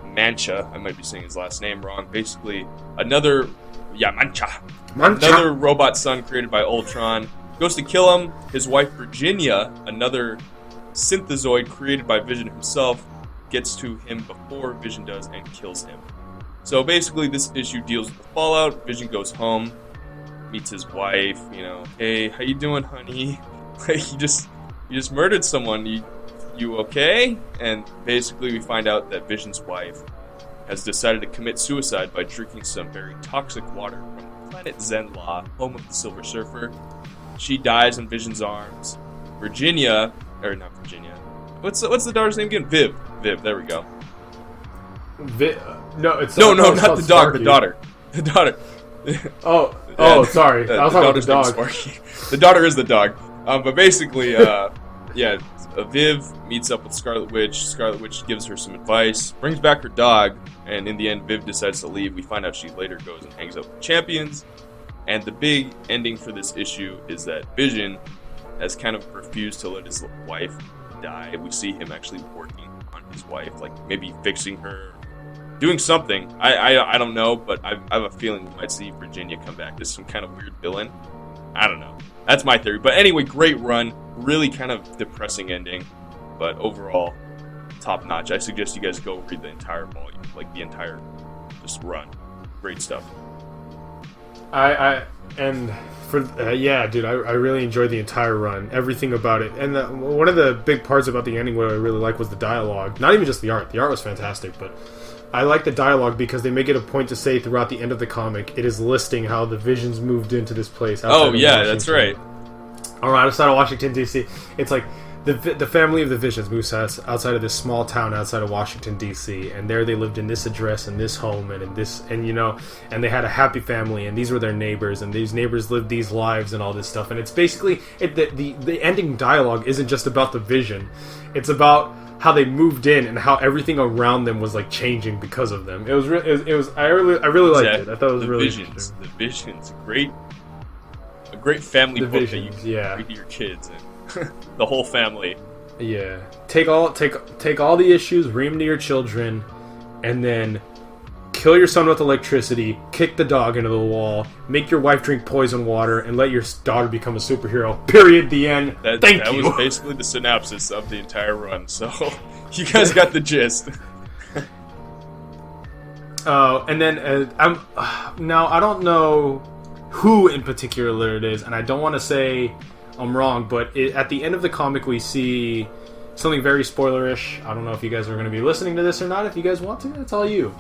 Mancha, I might be saying his last name wrong. Basically, another robot son created by Ultron goes to kill him. His wife Virginia, another synthezoid created by Vision himself, gets to him before Vision does and kills him. So basically, this issue deals with the fallout. Vision goes home, meets his wife. Hey, how you doing, honey? you just murdered someone. You okay? And basically we find out that Vision's wife has decided to commit suicide by drinking some very toxic water from the planet Zenla, home of the Silver Surfer. She dies in Vision's arms. What's the daughter's name again? Viv, there we go.
Not the dog,
the daughter. The daughter.
Sorry. I was talking about the dog.
The daughter is the dog. But basically, Viv meets up with Scarlet Witch. Scarlet Witch gives her some advice, brings back her dog, and in the end, Viv decides to leave. We find out she later goes and hangs out with Champions. And the big ending for this issue is that Vision has kind of refused to let his wife die. We see him actually working on his wife, like maybe fixing her, doing something. I don't know, but I have a feeling we might see Virginia come back as some kind of weird villain. I don't know. That's my theory. But anyway, great run. Really kind of depressing ending. But overall, top notch. I suggest you guys go read the entire volume. Like the entire just run. Great stuff.
I really enjoyed the entire run. Everything about it. And one of the big parts about the ending what I really liked was the dialogue. Not even just the art. The art was fantastic, but I like the dialogue because they make it a point to say throughout the end of the comic, it is listing how the Visions moved into this place.
That's right.
Outside of Washington, D.C. It's like the family of the Visions moves outside of this small town outside of Washington, D.C. And there they lived in this address and this home and they had a happy family and these were their neighbors and these neighbors lived these lives and all this stuff. And it's basically, the ending dialogue isn't just about the Vision. It's about how they moved in and how everything around them was like changing because of them. I really liked it. I thought it was really interesting.
The Visions, a great family book that you can read to your kids and the whole family.
Yeah, take all the issues, read them to your children, and then kill your son with electricity, kick the dog into the wall, make your wife drink poison water, and let your daughter become a superhero. Period. The end. That was
basically the synopsis of the entire run. So you guys got the gist.
And then I don't know who in particular it is, and I don't want to say I'm wrong, but at the end of the comic we see something very spoilerish. I don't know if you guys are going to be listening to this or not. If you guys want to, it's all you.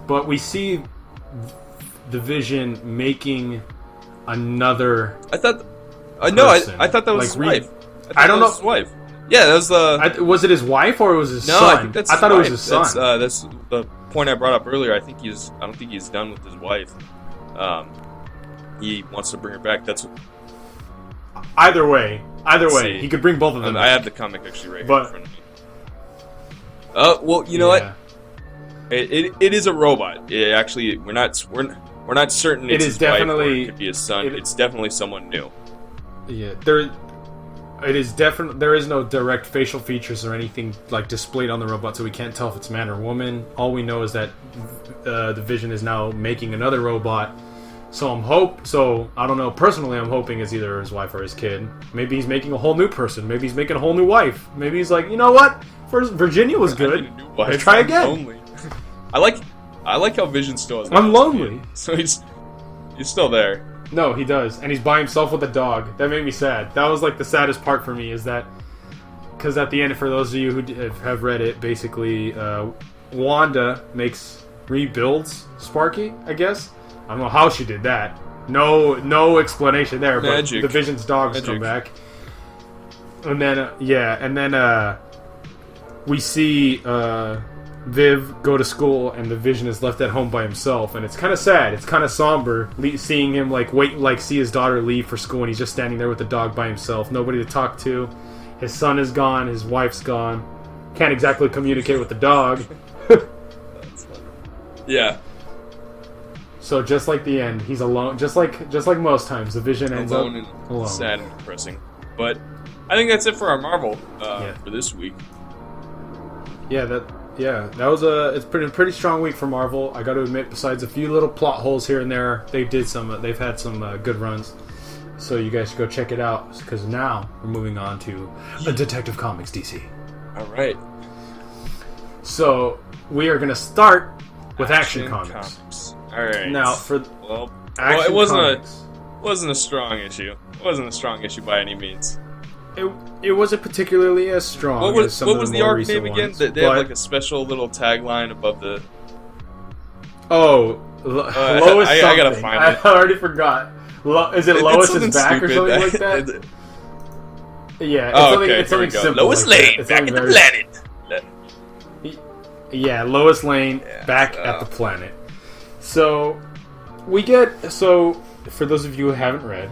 But we see the Vision making another.
I thought that was his wife.
I don't know.
His wife. Yeah, that was the.
Was it his wife or was his son?
No, I think that's.
I thought it was his son.
That's the point I brought up earlier. I don't think he's done with his wife. He wants to bring her back. That's.
Either way, he could bring both of them back.
I have the comic actually right here in front of me. Well, you know what? It is a robot. Actually, we're not certain it's his wife or it could be his son. It's definitely someone new.
Yeah, there is no direct facial features or anything like displayed on the robot, so we can't tell if it's man or woman. All we know is that the Vision is now making another robot. So I don't know. Personally, I'm hoping it's either his wife or his kid. Maybe he's making a whole new person. Maybe he's making a whole new wife. Maybe he's like, you know what? First, Virginia was good. Let's try again.
Lonely. I like how Vision still is.
I'm lonely.
So he's still there.
No, he does, and he's by himself with a dog. That made me sad. That was like the saddest part for me, is that because at the end, for those of you who have read it, basically, Wanda rebuilds Sparky. I guess I don't know how she did that. No explanation there.
Magic.
But the Vision's dogs come back, and then we see Viv go to school, and the Vision is left at home by himself, and it's kind of sad. It's kind of somber, seeing him see his daughter leave for school, and he's just standing there with the dog by himself, nobody to talk to. His son is gone, his wife's gone. Can't exactly communicate with the dog.
That's funny. Yeah.
So just like the end, he's alone. Just like most times, the Vision ends up alone.
Sad and depressing. But I think that's it for our Marvel for this week.
That was it's pretty strong week for Marvel. I got to admit, besides a few little plot holes here and there, they've had some good runs. So you guys should go check it out, because now we're moving on to Detective Comics DC.
All right.
So we are going to start with Action Comics.
All right.
Now
it wasn't a strong issue. It wasn't a strong issue by any means.
It wasn't particularly as strong as some of the more recent ones. What was the arc name again?
They have like a special little tagline above the...
Oh, Lois something.
I gotta find it.
I already forgot. Is it Lois is back or something like that? Yeah, it's something simple.
Lois Lane, back at the planet.
Yeah, Lois Lane back at the planet. So, for those of you who haven't read,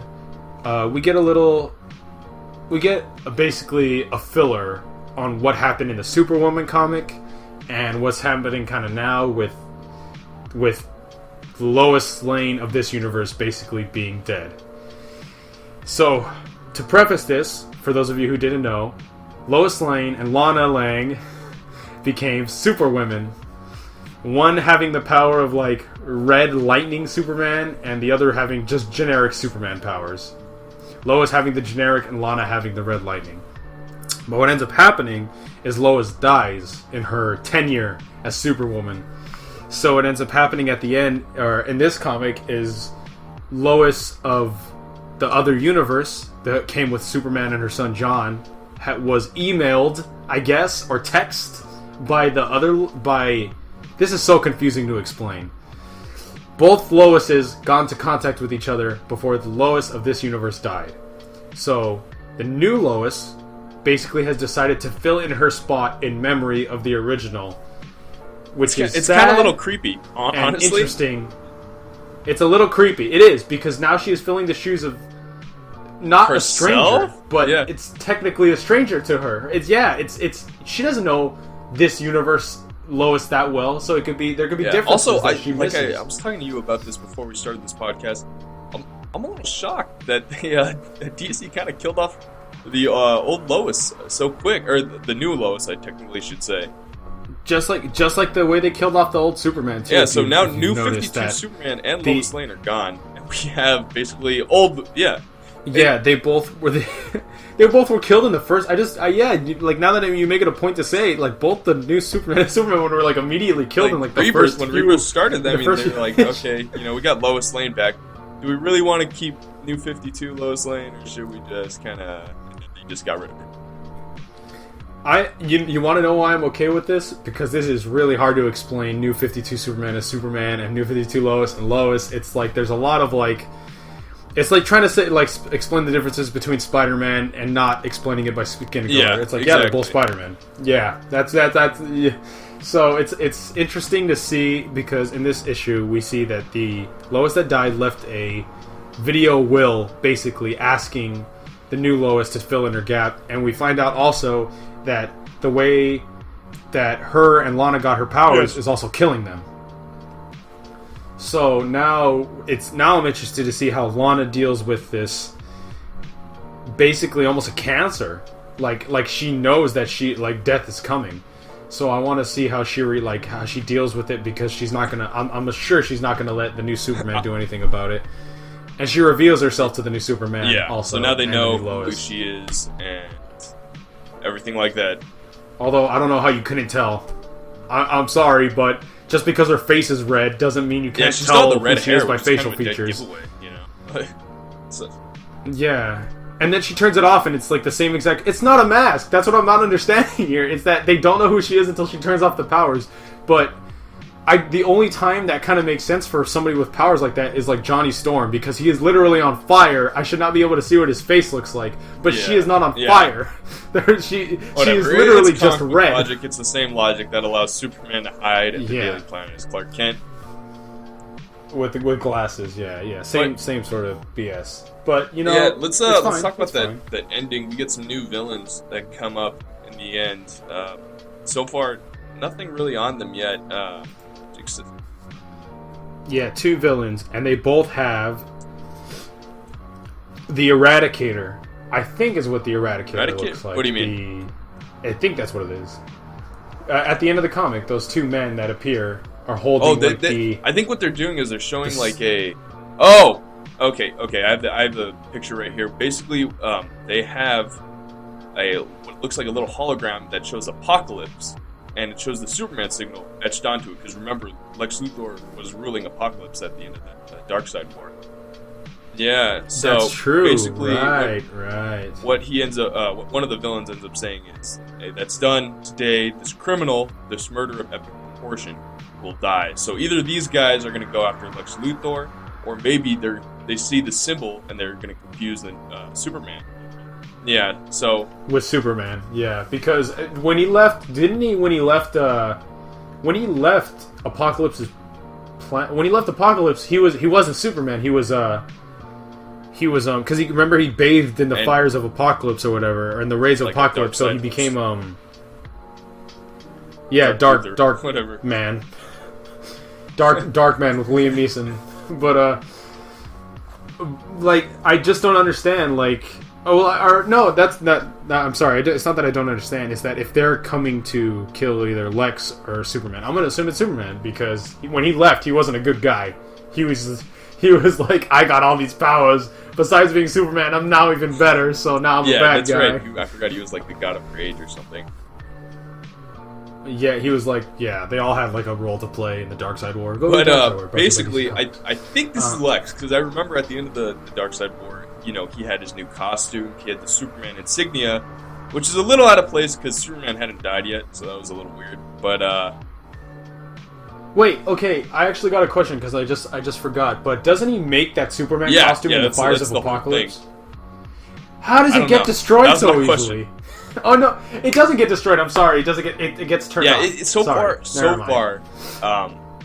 we get basically a filler on what happened in the Superwoman comic and what's happening kind of now with Lois Lane of this universe basically being dead. So, to preface this, for those of you who didn't know, Lois Lane and Lana Lang became Superwomen. One having the power of like red lightning Superman, and the other having just generic Superman powers. Lois having the generic and Lana having the red lightning. But what ends up happening is Lois dies in her tenure as Superwoman. So what ends up happening at the end, or in this comic, is Lois of the other universe that came with Superman and her son John was emailed, I guess, or text by this is so confusing to explain. Both Loises got into contact with each other before the Lois of this universe died. So the new Lois basically has decided to fill in her spot in memory of the original. Which it's
kind of a little creepy, honestly.
And interesting. It's a little creepy. It is, because now she is filling the shoes of not herself? A stranger, but it's technically a stranger to her. It's she doesn't know this universe Lois that well, so there could be differences.
Also,
I
was talking to you about this before we started this podcast. I'm a little shocked that DC kind of killed off the old Lois so quick, or the new Lois, I technically should say.
Just like the way they killed off the old Superman too.
Yeah, so now New 52 Superman and Lois Lane are gone, and we have basically old. Yeah,
they both were. They both were killed in the first. Like now that you make it a point to say, like both the new Superman and Superman were like immediately killed in like the first.
When Rebirth started, they were like, okay, we got Lois Lane back. Do we really want to keep New 52 Lois Lane, or should we just kind of just got rid of her?
You want to know why I'm okay with this? Because this is really hard to explain. New 52 Superman as Superman and New 52 Lois and Lois. It's like there's a lot of like, it's like trying to say explain the differences between Spider-Man and not explaining it by skin color.
Yeah,
it's like
exactly.
they're both Spider-Man. Yeah, that's. Yeah. So it's interesting to see, because in this issue we see that the Lois that died left a video will basically asking the new Lois to fill in her gap, and we find out also that the way that her and Lana got her powers is also killing them. So now I'm interested to see how Lana deals with this, basically almost a cancer. Like she knows that death is coming. So I want to see how she deals with it, because she's not gonna. I'm sure she's not gonna let the new Superman do anything about it. And she reveals herself to the new Superman. Yeah. Also,
so now they know who she is and everything like that.
Although I don't know how you couldn't tell. I'm sorry, but just because her face is red doesn't mean you can't tell
the red
who she
hair,
is by facial
kind of a
features.
giveaway, So,
Yeah. And then she turns it off, and it's like the same exact... It's not a mask! That's what I'm not understanding here. It's that they don't know who she is until she turns off the powers. But the only time that kind of makes sense for somebody with powers like that is like Johnny Storm, because he is literally on fire. I should not be able to see what his face looks like. But she is not on fire. she is literally just red.
Logic. It's the same logic that allows Superman to hide at the Daily Planet as Clark Kent.
With glasses, same sort of BS. But
let's talk about that ending. We get some new villains that come up in the end. So far, nothing really on them yet.
Two villains, and they both have the Eradicator. I think is what the Eradicator looks like.
What do you mean?
I think that's what it is. At the end of the comic, those two men that appear are holding
I think what they're doing is they're showing like a... Oh! Okay. I have the picture right here. Basically, they have what looks like a little hologram that shows Apocalypse, and it shows the Superman signal etched onto it, because remember, Lex Luthor was ruling Apocalypse at the end of that Darkseid War. Yeah, so
that's true.
Basically,
right.
What he ends up, what one of the villains ends up saying is, "Hey, that's done today. This criminal, this murderer of epic proportion, will die." So either these guys are going to go after Lex Luthor, or maybe they see the symbol and they're going to confuse Superman. Yeah, so
with Superman, because when he left, didn't he? When he left Apocalypse's plan, when he left Apocalypse, he wasn't Superman. He was because he bathed in the fires of Apocalypse or whatever, or in the rays of like Apocalypse, so he became dark
whatever
man, dark man with Liam Neeson. But like, I just don't understand. Like, that's not. I'm sorry. It's not that I don't understand. It's that if they're coming to kill either Lex or Superman, I'm gonna assume it's Superman, because when he left, he wasn't a good guy. He was like, I got all these powers. Besides being Superman, I'm now even better. So now I'm a bad guy.
Right. I forgot he was like the god of rage or something.
Yeah, he was like, they all had like a role to play in the Darkseid War.
Basically, I think this is Lex, because I remember at the end of the Darkseid War, he had his new costume, he had the Superman insignia, which is a little out of place because Superman hadn't died yet, so that was a little weird. But
wait, okay, I actually got a question, because I just forgot. But doesn't he make that Superman costume in the fires of Apocalypse? How does it get destroyed so easily? Oh no, it doesn't get destroyed. I'm sorry, it gets turned off.
So far,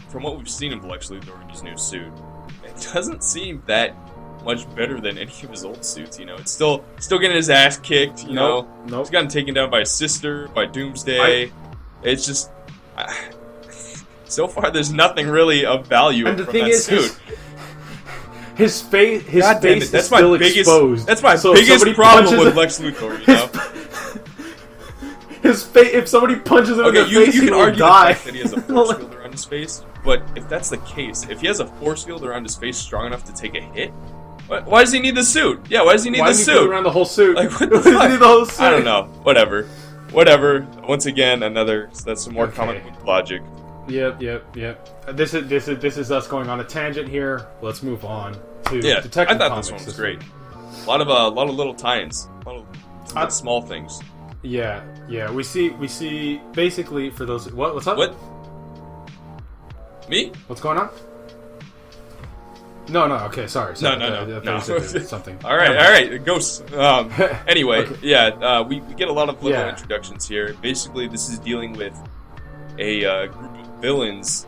from what we've seen of Lex Luthor in his new suit, it doesn't seem that much better than any of his old suits. It's still getting his ass kicked.
Nope.
He's gotten taken down by his sister, by Doomsday. It's just so far there's nothing really of value from that suit.
His face is still exposed.
That's my biggest problem with Lex Luthor.
His face. If somebody punches him in the face,
you can argue
die.
The fact that he has a force field around his face, but if that's the case, if he has a force field around his face strong enough to take a hit, why does he need the suit? Yeah, why does he need the suit?
Around the whole suit.
Like, what the fuck? Does he need the whole suit? I don't know. Whatever. Once again, that's some more comic book logic.
Yep. This is us going on a tangent here. Let's move on to Detective
I thought
Comics.
this one was great. A lot of little tie-ins, a lot of small things.
Yeah. We see basically, for those what's up?
What? Me?
What's going on? No. Okay, sorry.
No.
Something.
All right. Ghosts. Anyway,
okay.
We get a lot of little introductions here. Basically, this is dealing with a group of villains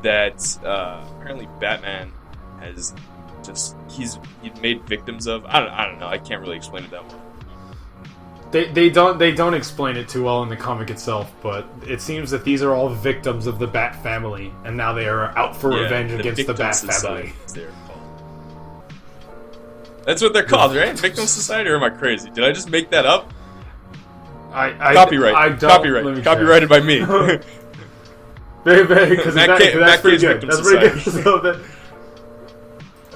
that apparently Batman has he's made victims of. I don't know. I can't really explain it that well.
They don't explain it too well in the comic itself, but it seems that these are all victims of the Bat family, and now they are out for revenge against the Bat family.
That's what they're called, right? Victim Society, or am I crazy? Did I just make that up?
Copyright.
Copyrighted by me.
Very, because that's pretty good.
That's pretty
good.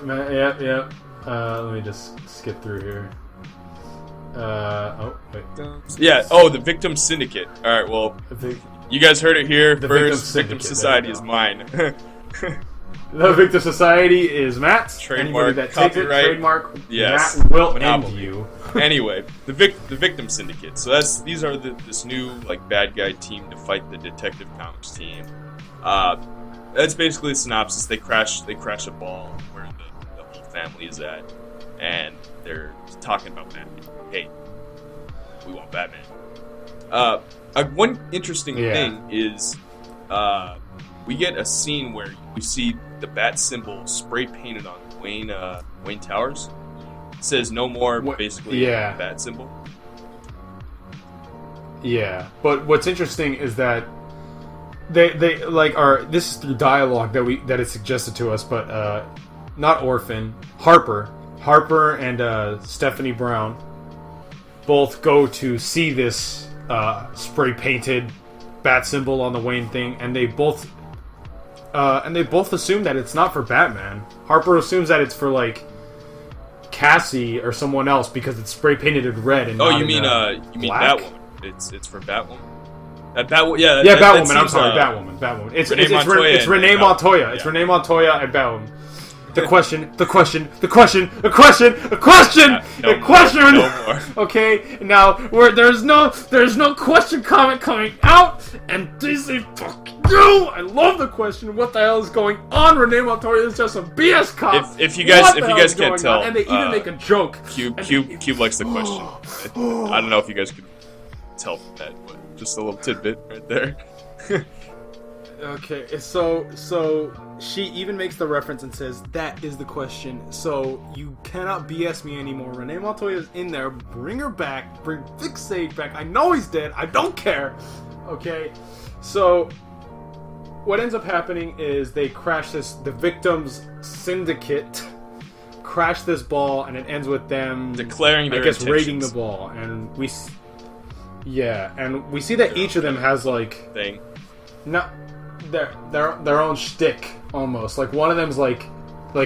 Yeah. Let me just skip through here. Wait.
Yeah. Oh, the Victim Syndicate. All right. Well, you guys heard it here first. Victim Society is mine.
The Victim Society is Matt's.
Trademark,
Anybody that takes it,
copyright.
trademark,
Yes.
Matt will
Monopoly.
end you.
Anyway, the Victim Syndicate. So these are this new like bad guy team to fight the Detective Comics team. That's basically the synopsis. They crash a ball where the whole family is at, and they're talking about Batman. Hey, we want Batman. One interesting thing is we get a scene where we see the bat symbol spray painted on Wayne Towers. It says no more, basically, bat symbol.
Yeah, but what's interesting is that they like are this is through dialogue that is suggested to us, but not Orphan, Harper and Stephanie Brown both go to see this spray painted bat symbol on the Wayne thing, and they both assume that it's not for Batman. Harper assumes that it's for like Cassie or someone else because it's spray painted in red. And
you mean Batwoman? It's for Batwoman.
Batwoman. I'm sorry, Batwoman. It's Renee Montoya. It's Renee Montoya and Batwoman. The question.
No more.
Okay, now there's no question comment coming out, and this is fucking you. I love the question. What the hell is going on? Renee Montoya is just a BS cop.
If you guys can't tell,
and they even make a joke.
Cube likes the question. I don't know if you guys could tell from that, but just a little tidbit right there.
Okay, so she even makes the reference and says, that is the question, so you cannot BS me anymore. Renee Montoya is in there, bring her back, bring Vic Sage back. I know he's dead, I don't care. Okay, so what ends up happening is they crash the Victims Syndicate crash this ball, and it ends with them
declaring their intentions.
raiding the ball, and we see that each of them has like
thing.
No, their own shtick almost. Like one of them's like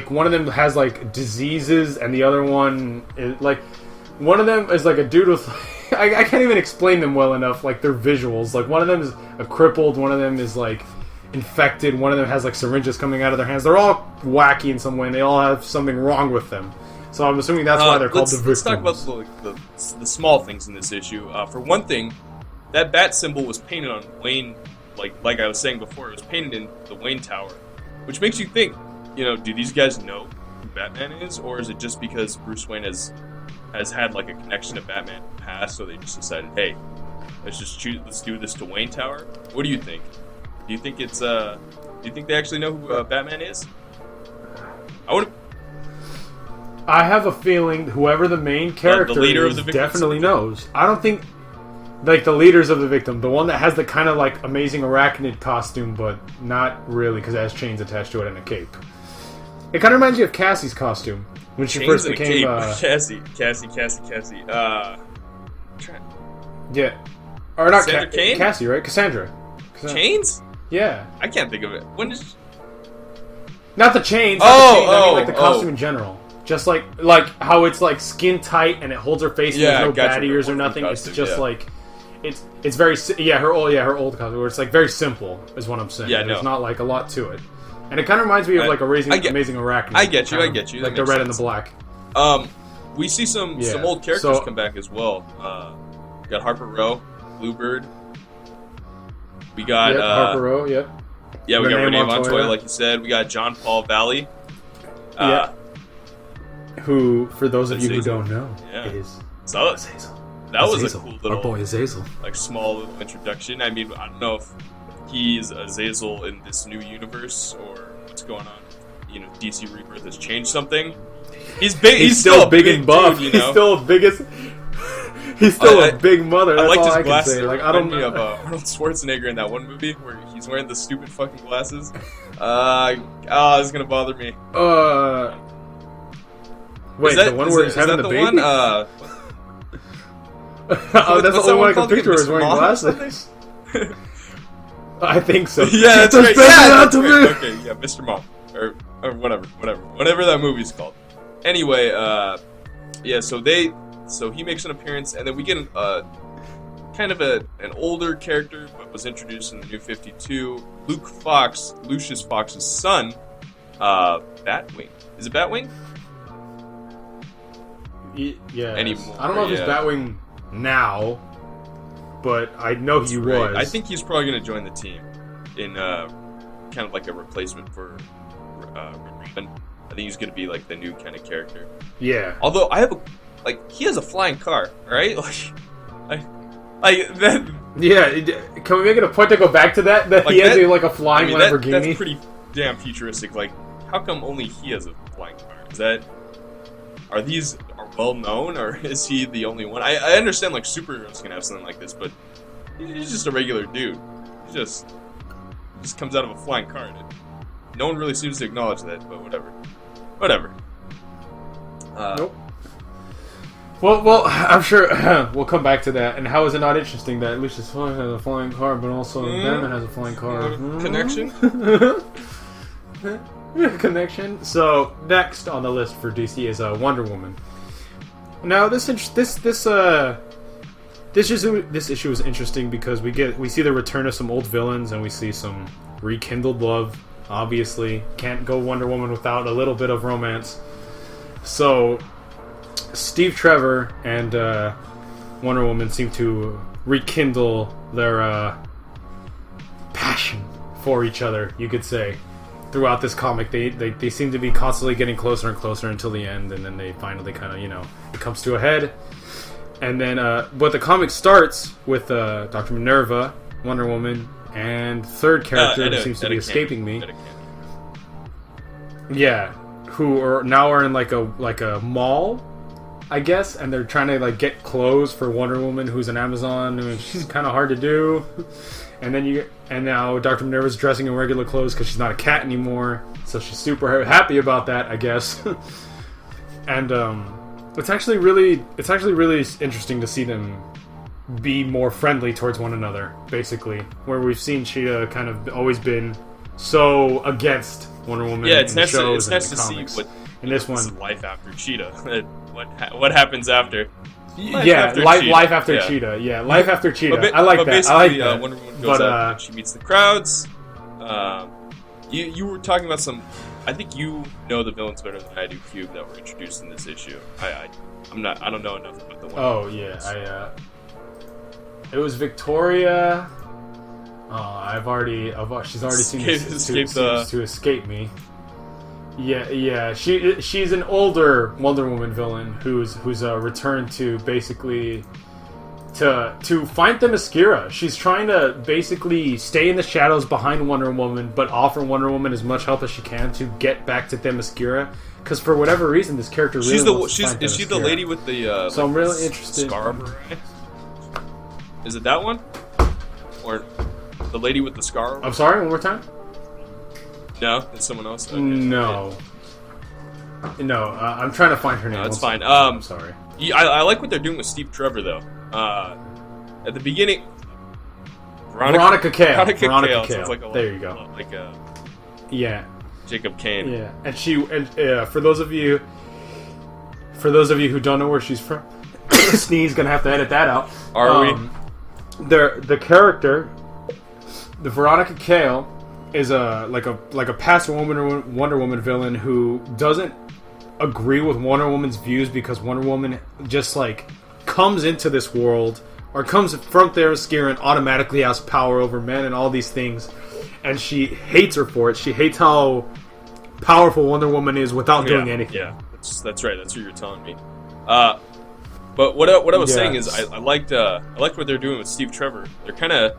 one of them has like diseases, and the other one is like one of them is like a dude with I can't even explain them well enough. Like their visuals. Like one of them is a crippled, one of them is like infected, one of them has like syringes coming out of their hands. They're all wacky in some way, and they all have something wrong with them. So I'm assuming that's why they're called the Victims.
Let's talk about the small things in this issue. For one thing, that bat symbol was painted on Wayne. Like I was saying before, it was painted in the Wayne Tower, which makes you think, do these guys know who Batman is, or is it just because Bruce Wayne has had like a connection to Batman in the past, so they just decided, hey, let's do this to Wayne Tower? What do you think? Do you think do you think they actually know who Batman is?
I have a feeling whoever the main character
the leader
is
of the Victim
definitely
Syndicate.
knows. I don't think like the leaders of the Victim, the one that has the kind of like amazing arachnid costume, but not really because it has chains attached to it and a cape. It kind of reminds you of Cassie's costume when she first became.
Cassie.
Yeah, or not
Cassandra
Cassie, right? Cassandra.
Chains?
Yeah.
I can't think of it. When is?
Not the chains. I mean like the costume in general. Just like how it's like skin tight and it holds her face and there's no bat ears or nothing. Costume, it's just like it's very her old costume where it's like very simple is what I'm saying.
Yeah,
there's not like a lot to it, and it kind of reminds me of like Amazing Arachnid.
I get you.
Like the red and the black.
We see some old characters come back as well. We got Harper Row, Bluebird. We got
Harper Row. Yep.
Yeah, we got Renee Montoya, like you said. We got John Paul Valley.
Who, for those of you who don't know, is
Azazel. That was a cool little,
our boy Azazel.
Like small little introduction. I mean, I don't know if he's Azazel in this new universe or what's going on. DC Rebirth has changed something. He's big. He's still big and buff.
Dude, He's still biggest. He's still a big mother. That's I liked his glasses.
Like I don't know Arnold Schwarzenegger in that one movie where he's wearing the stupid fucking glasses. It's gonna bother me.
Wait, the one where he's having the baby?
One?
That's the only one I can picture is wearing glasses. I think so.
Yeah, that's right. Yeah, okay, yeah, Mr. Mom. Or whatever that movie's called. Anyway, so he makes an appearance, and then we get kind of an older character, but was introduced in the New 52, Lucius Fox's son, Batwing. Is it Batwing?
Yeah.
Anymore,
I don't know if it's Batwing now, but I know he was.
I think he's probably going to join the team in kind of like a replacement for Raven. I think he's going to be like the new kind of character.
Yeah.
Although he has a flying car, right? Like that.
Yeah. Can we make it a point to go back to that? That he has a flying Lamborghini.
That's pretty damn futuristic. Like, how come only he has a flying car? Are these well known, or is he the only one? I understand like superheroes can have something like this, but he's just a regular dude. He just comes out of a flying car. No one really seems to acknowledge that, but whatever.
Nope. Well, I'm sure we'll come back to that. And how is it not interesting that Lucius Fox has a flying car, but also Batman has a flying car?
Connection?
Connection. So next on the list for DC is Wonder Woman. Now this issue is interesting because we see the return of some old villains and we see some rekindled love. Obviously, can't go Wonder Woman without a little bit of romance. So Steve Trevor and Wonder Woman seem to rekindle their passion for each other, you could say. Throughout this comic, they seem to be constantly getting closer and closer until the end, and then they finally kind of, it comes to a head. And then, but the comic starts with Dr. Minerva, Wonder Woman, and third character who seems to be escaping me. Yeah, who are in like a mall, I guess, and they're trying to like get clothes for Wonder Woman, who's an Amazon, and she's kind of hard to do. And now Dr. Minerva's dressing in regular clothes because she's not a cat anymore, so she's super happy about that, I guess. And it's actually really interesting to see them be more friendly towards one another, basically. Where we've seen Cheetah kind of always been so against Wonder Woman.
Yeah, it's
in the
nice
shows
to
see
what
in this one
life after Cheetah. what happens after.
Life after Cheetah. Yeah, life after Cheetah. I like that. I like that.
Wonder Woman goes out and she meets the crowds. You were talking about some. I think you know the villains better than I do, Cube, that were introduced in this issue. I don't know enough about the one.
Oh yeah, it was Victoria. She's already seems to escape me. Yeah. She's an older Wonder Woman villain who's returned to basically to find Themyscira. She's trying to basically stay in the shadows behind Wonder Woman, but offer Wonder Woman as much help as she can to get back to Themyscira. Because for whatever reason, this character really wants to find Themyscira.
Is she the lady with the?
So I'm really interested.
Scar over her eye? Is it that one, or the lady with the scar?
I'm sorry. One more time.
No, it's someone else. Okay.
No. I'm trying to find her name.
No, that's fine.
I'm sorry.
I like what they're doing with Steve Trevor, though. At the beginning,
Veronica Cale.
Sounds like
there you go.
Like
yeah,
Jacob Kane.
Yeah, and for those of you who don't know where she's from, Sneeze gonna have to edit that out.
Are we?
The character, the Veronica Cale, is like a past Wonder Woman villain who doesn't agree with Wonder Woman's views because Wonder Woman just like comes into this world or comes from Themyscira and automatically has power over men and all these things, and she hates her for it. She hates how powerful Wonder Woman is without doing anything.
Yeah, that's right. That's what you're telling me. But what I was saying is I liked what they're doing with Steve Trevor. They're kind of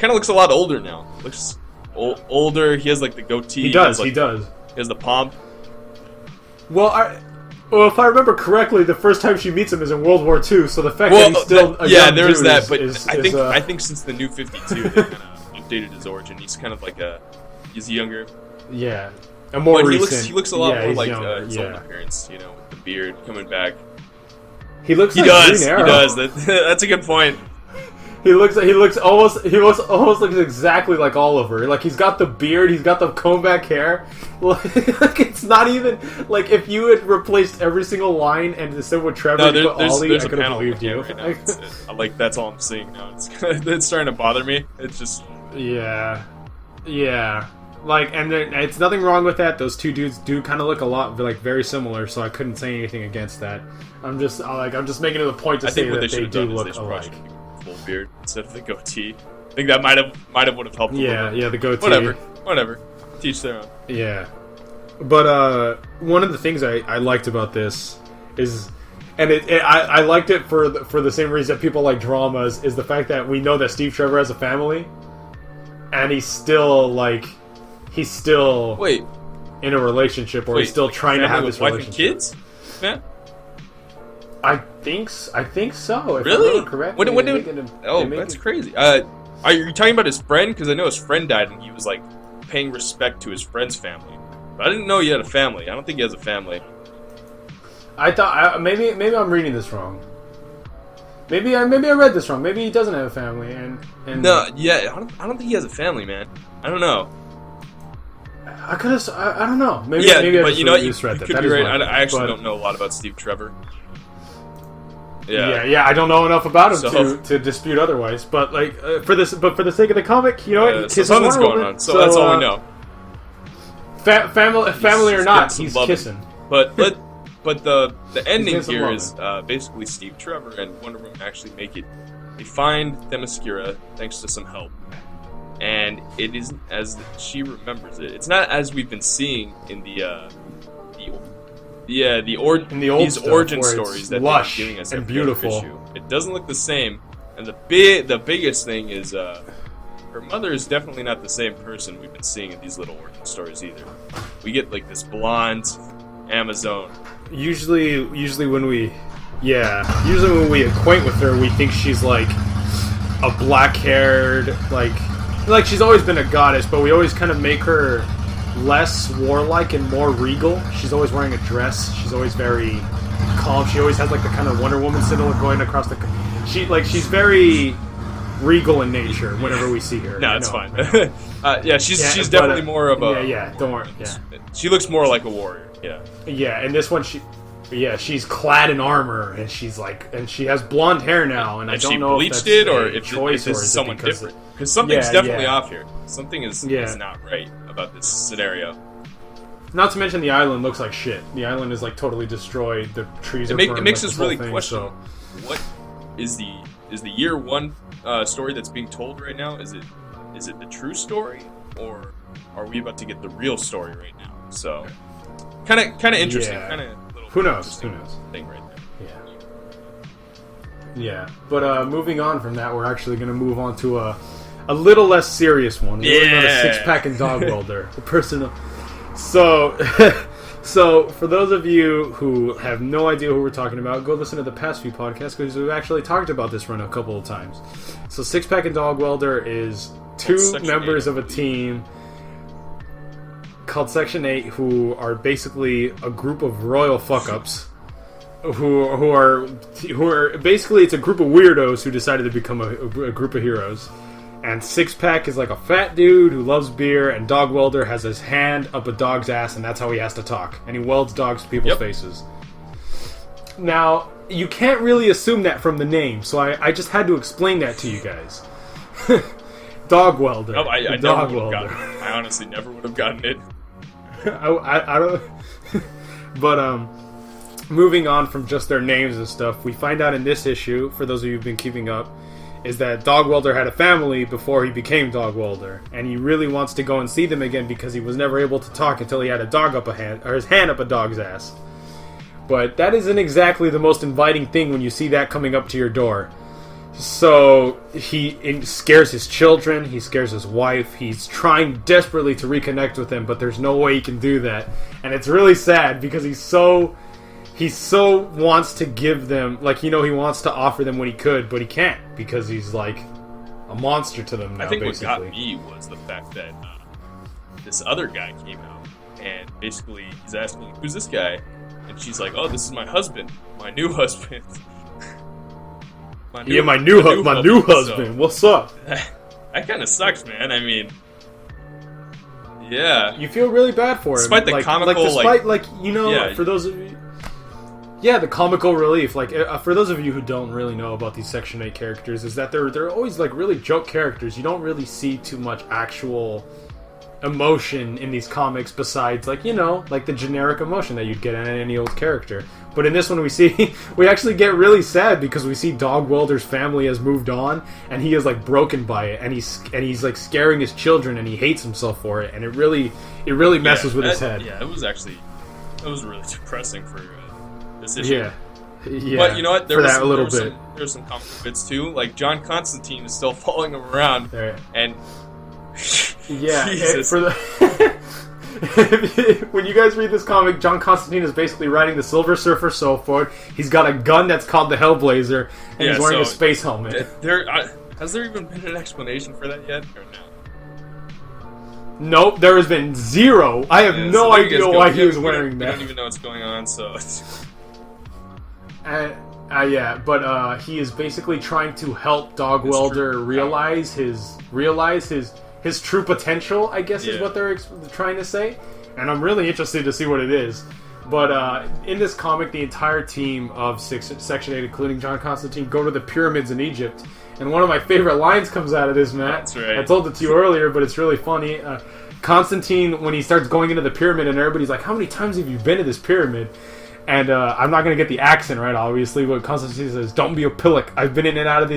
looks a lot older now. Looks older. He has like the goatee.
He does.
He has the pomp.
Well, if I remember correctly, the first time she meets him is in World War II. So the fact that he's still a young
there's
dude
that. But
I
think since the New 52, they kind of updated his origin. He's kind of like he's younger.
Yeah, and more recent.
He looks a lot more like
younger,
his old appearance. With the beard coming back.
He looks like Green Arrow.
He does. That's a good point.
He looks almost looks exactly like Oliver. Like he's got the beard, he's got the comb back hair. Like it's not even like if you had replaced every single line and instead with Trevor you put Ollie, I could have believed you.
Right that's all I'm seeing now. It's starting to bother me. It's just
yeah. Like, and it's nothing wrong with that. Those two dudes do kind of look a lot, like, very similar, so I couldn't say anything against that. I'm just making it a point to say that they do look alike.
Full beard instead of the goatee. I think that might have would have helped.
Yeah, the goatee.
Whatever. Teach their own.
Yeah, but one of the things I liked about this is, and I liked it for the same reason that people like dramas, is the fact that we know that Steve Trevor has a family, and he's still
wait
in a relationship, or he's still trying to have this
wife
relationship.
And kids? Man,
I think so. If
really?
I'm correct.
That's crazy. Are you talking about his friend? Because I know his friend died, and he was like paying respect to his friend's family. But I didn't know he had a family. I don't think he has a family.
I thought maybe I'm reading this wrong. Maybe I read this wrong. Maybe he doesn't have a family, and
no, yeah, I don't think he has a family, man. I don't know.
I don't know. Maybe
but
I
you know what? You
read
could be right. I actually don't know a lot about Steve Trevor.
Yeah. I don't know enough about him to dispute otherwise. But like for the sake of the comic, you know what?
So something's going on. So that's all we know.
Family or not, he's kissing.
But the ending here is basically Steve Trevor and WonderWoman actually make it. They find Themyscira thanks to some help, and it isn't as she remembers it. It's not as we've been seeing in these origin stories that they're giving us
and
every
beautiful.
Issue. It doesn't look the same, and the biggest thing is her mother is definitely not the same person we've been seeing in these little origin stories either. We get like this blonde Amazon.
Usually when we acquaint with her, we think she's like a black-haired, like she's always been a goddess, but we always kind of make her less warlike and more regal. She's always wearing a dress. She's always very calm. She always has like the kind of Wonder Woman silhouette going across the. She's very regal in nature whenever we see her.
No, it's fine. She's definitely more of a.
Yeah. Don't worry. Yeah.
She looks more like a warrior. Yeah.
Yeah, and this one she's clad in armor, and she has blonde hair now, and I don't know if that's
if it's someone different. Because something's definitely off here. Something is not right about this scenario.
Not to mention the island looks like shit. The island is like totally destroyed. The trees are burned.
It makes us really question what is the year one story that's being told right now? Is it the true story, or are we about to get the real story right now? So kind of interesting.
Yeah. Who knows?
Thing right there.
Yeah. But moving on from that, we're actually going to move on to a little less serious one. We're on a six-pack and dog welder. Personal. So for those of you who have no idea who we're talking about, go listen to the past few podcasts because we've actually talked about this run a couple of times. So six-pack and dog welder is two members of a team called Section 8 who are basically a group of royal fuck-ups who are basically, it's a group of weirdos who decided to become a group of heroes. And Six-Pack is like a fat dude who loves beer, and Dog Welder has his hand up a dog's ass, and that's how he has to talk. And he welds dogs to people's faces. Now, you can't really assume that from the name, so I just had to explain that to you guys. Dog Welder.
Nope, I never would have gotten it. I honestly never would have gotten it.
I don't. But moving on from just their names and stuff, we find out in this issue, for those of you who've been keeping up, is that Dog Welder had a family before he became Dog Welder, and he really wants to go and see them again because he was never able to talk until he had his hand up a dog's ass. But that isn't exactly the most inviting thing when you see that coming up to your door. So he scares his children, he scares his wife, he's trying desperately to reconnect with them, but there's no way he can do that. And it's really sad because he so wants to give them, like, he wants to offer them what he could, but he can't because he's like a monster to them now.
I think
basically.
What got me was the fact that this other guy came out and basically he's asking, who's this guy? And she's like, oh, this is my husband, my new husband. my new husband.
So, what's up?
That kind of sucks, man. I mean, yeah.
You feel really bad for him.
Despite the comical,
for those of you... Yeah, the comical relief. Like, for those of you who don't really know about these Section 8 characters, is that they're always, like, really joke characters. You don't really see too much actual emotion in these comics besides, like, you know, like the generic emotion that you'd get in any old character. But in this one we actually get really sad because we see Dog Welder's family has moved on and he is like broken by it, and he's like scaring his children and he hates himself for it, and it really messes with his head.
Yeah, it was really depressing for this issue.
Yeah.
But you know what? There
was
some comic bits too. Like John Constantine is still following him around, and
yeah, for the when you guys read this comic, John Constantine is basically riding the Silver Surfer sword. He's got a gun that's called the Hellblazer, and he's wearing a space helmet.
Has there even been an explanation for that yet, or no?
Nope, there has been zero. I have no idea why he was wearing that.
We don't even know what's going on, so.
But he is basically trying to help Dog Welder realize his true potential, I guess is what they're trying to say. And I'm really interested to see what it is. But in this comic, the entire team of Section 8, including John Constantine, go to the pyramids in Egypt. And one of my favorite lines comes out of this, Matt.
That's right.
I told it to you earlier, but it's really funny. Constantine, when he starts going into the pyramid, and everybody's like, how many times have you been to this pyramid? And I'm not going to get the accent right, obviously, but Constantine says, don't be a pillock. I've been in and out of